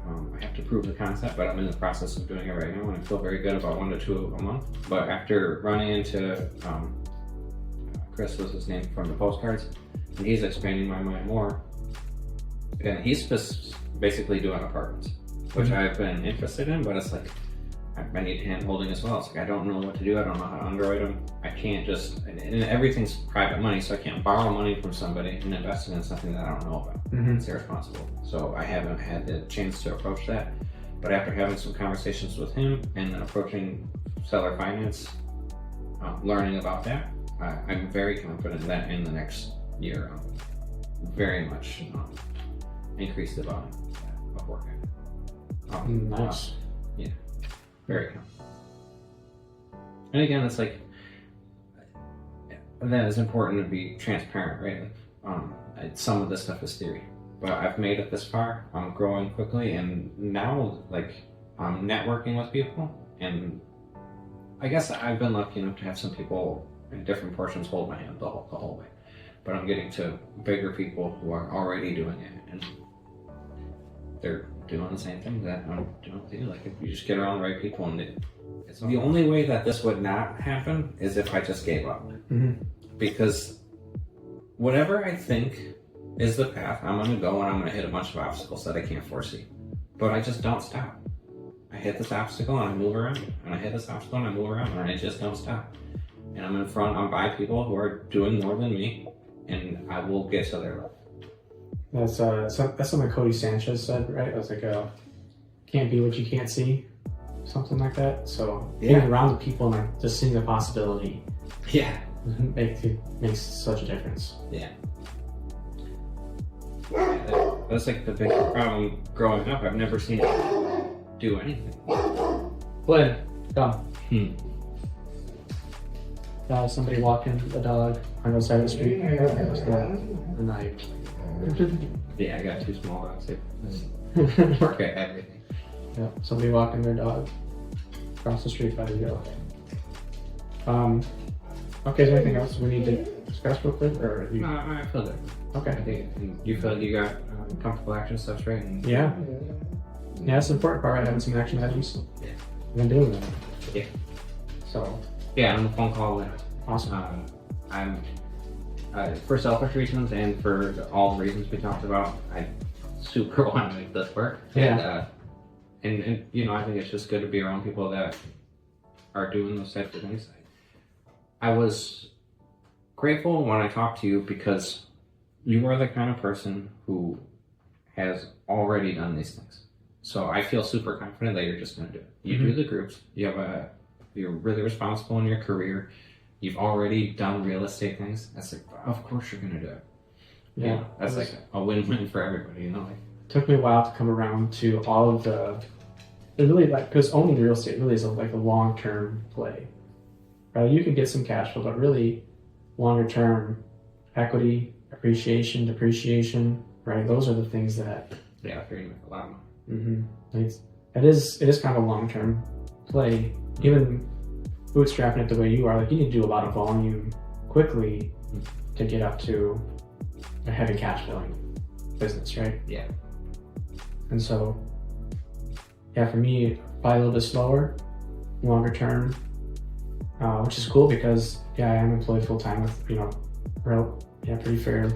I have to prove the concept, but I'm in the process of doing it right now, and I feel very good about 1 to 2 a month. But after running into Chris was his name from the postcards, and he's expanding my mind more, and he's just basically doing apartments, which I've been interested in, but it's like, I need hand holding as well. It's like, I don't know what to do. I don't know how to underwrite them. I can't just, and everything's private money, so I can't borrow money from somebody and invest it in something that I don't know about. It's irresponsible. So I haven't had the chance to approach that. But after having some conversations with him and then approaching seller finance, learning about that, I'm very confident that in the next year, I'll very much increase the volume of work. nice. Yeah. Very confident. And again, it's like, that is important to be transparent, right? Like, some of this stuff is theory, but I've made it this far. I'm growing quickly, and now, like, I'm networking with people, and I guess I've been lucky enough to have some people in different portions hold my hand the whole way. But I'm getting to bigger people who are already doing it, and they're doing the same thing that I'm doing with you. Like, if you just get around the right people, and it's the only way that this would not happen is if I just gave up. Because whatever I think is the path, I'm gonna go, and I'm gonna hit a bunch of obstacles that I can't foresee. But I just don't stop. I hit this obstacle and I move around, and I hit this obstacle and I move around, and I just don't stop. And I'm by people who are doing more than me, and I will get to their level. That's something Cody Sanchez said, right? It was like, can't be what you can't see, something like that. So being around the people and like just seeing the possibility, makes such a difference. Yeah. That's like the big problem growing up. I've never seen it do anything. Glenn, come. Somebody walking the dog on the side of the street. The knife. Yeah, I got 2 small dogs. Work at everything. Yeah, somebody walking their dog across the street by the door. Okay, is there anything else we need to discuss real quick? Or No, I feel good. Okay. I think you feel like you got comfortable action steps, right? And Yeah, that's the important part, right? Having some action items. Yeah. I've been doing that. Yeah. So. Yeah, I'm on the phone call with. Awesome. I'm for selfish reasons and for all the reasons we talked about, I super want to make this work. Yeah. And you know, I think it's just good to be around people that are doing those types of things. I was grateful when I talked to you because you are the kind of person who has already done these things. So I feel super confident that you're just going to do it. You do the groups. You're really responsible in your career. You've already done real estate things. That's like, of course you're going to do it. Yeah. That's like a win-win for everybody, you know? Like, it took me a while to come around to all of it really, like, because owning real estate really is like a long-term play, right? You can get some cash flow, but really longer-term equity, appreciation, depreciation, right? Those are the things that. Yeah, you're going to make a lot of money. It is kind of a long-term play. Even bootstrapping it the way you are, like, you need to do a lot of volume quickly to get up to a heavy cash flowing business, right? Yeah. And so, for me, probably a little bit slower, longer term, which is cool because, I am employed full time with, pretty fair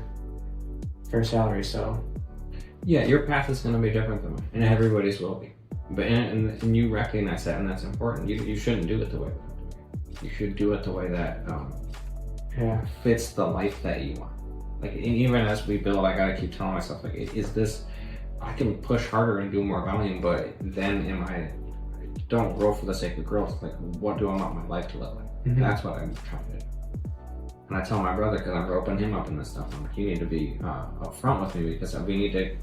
fair salary. So Yeah, your path is going to be different than mine, and everybody's will be. But and you recognize that, and that's important. You shouldn't do it the way we're doing it. You should do it the way that yeah, fits the life that you want. Like, and even as we build, I gotta keep telling myself, like, is this? I can push harder and do more volume, but then don't grow for the sake of growth. Like, what do I want my life to look like? Mhm. That's what I'm trying to do. And I tell my brother, because I'm roping him up in this stuff, I'm like, you need to be upfront with me, because we need to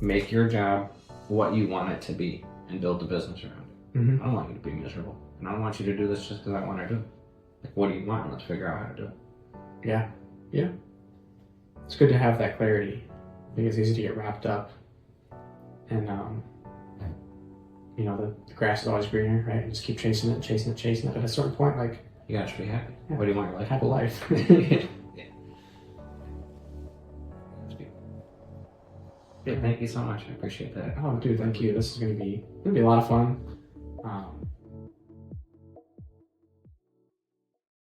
make your job what you want it to be and build the business around it. Mhm. I don't want you to be miserable, and I don't want you to do this just because I want to do it. Like, what do you want? Let's figure out how to do it. yeah, yeah. It's good to have that clarity. I think it's easy to get wrapped up, and you know, the grass is always greener, right? And just keep chasing it, chasing it, chasing it. But at a certain point, like, You gotta be happy. Yeah. What do you want your life? have a life. Yeah, thank you so much. I appreciate that. Oh, dude, thank you. This is gonna be a lot of fun.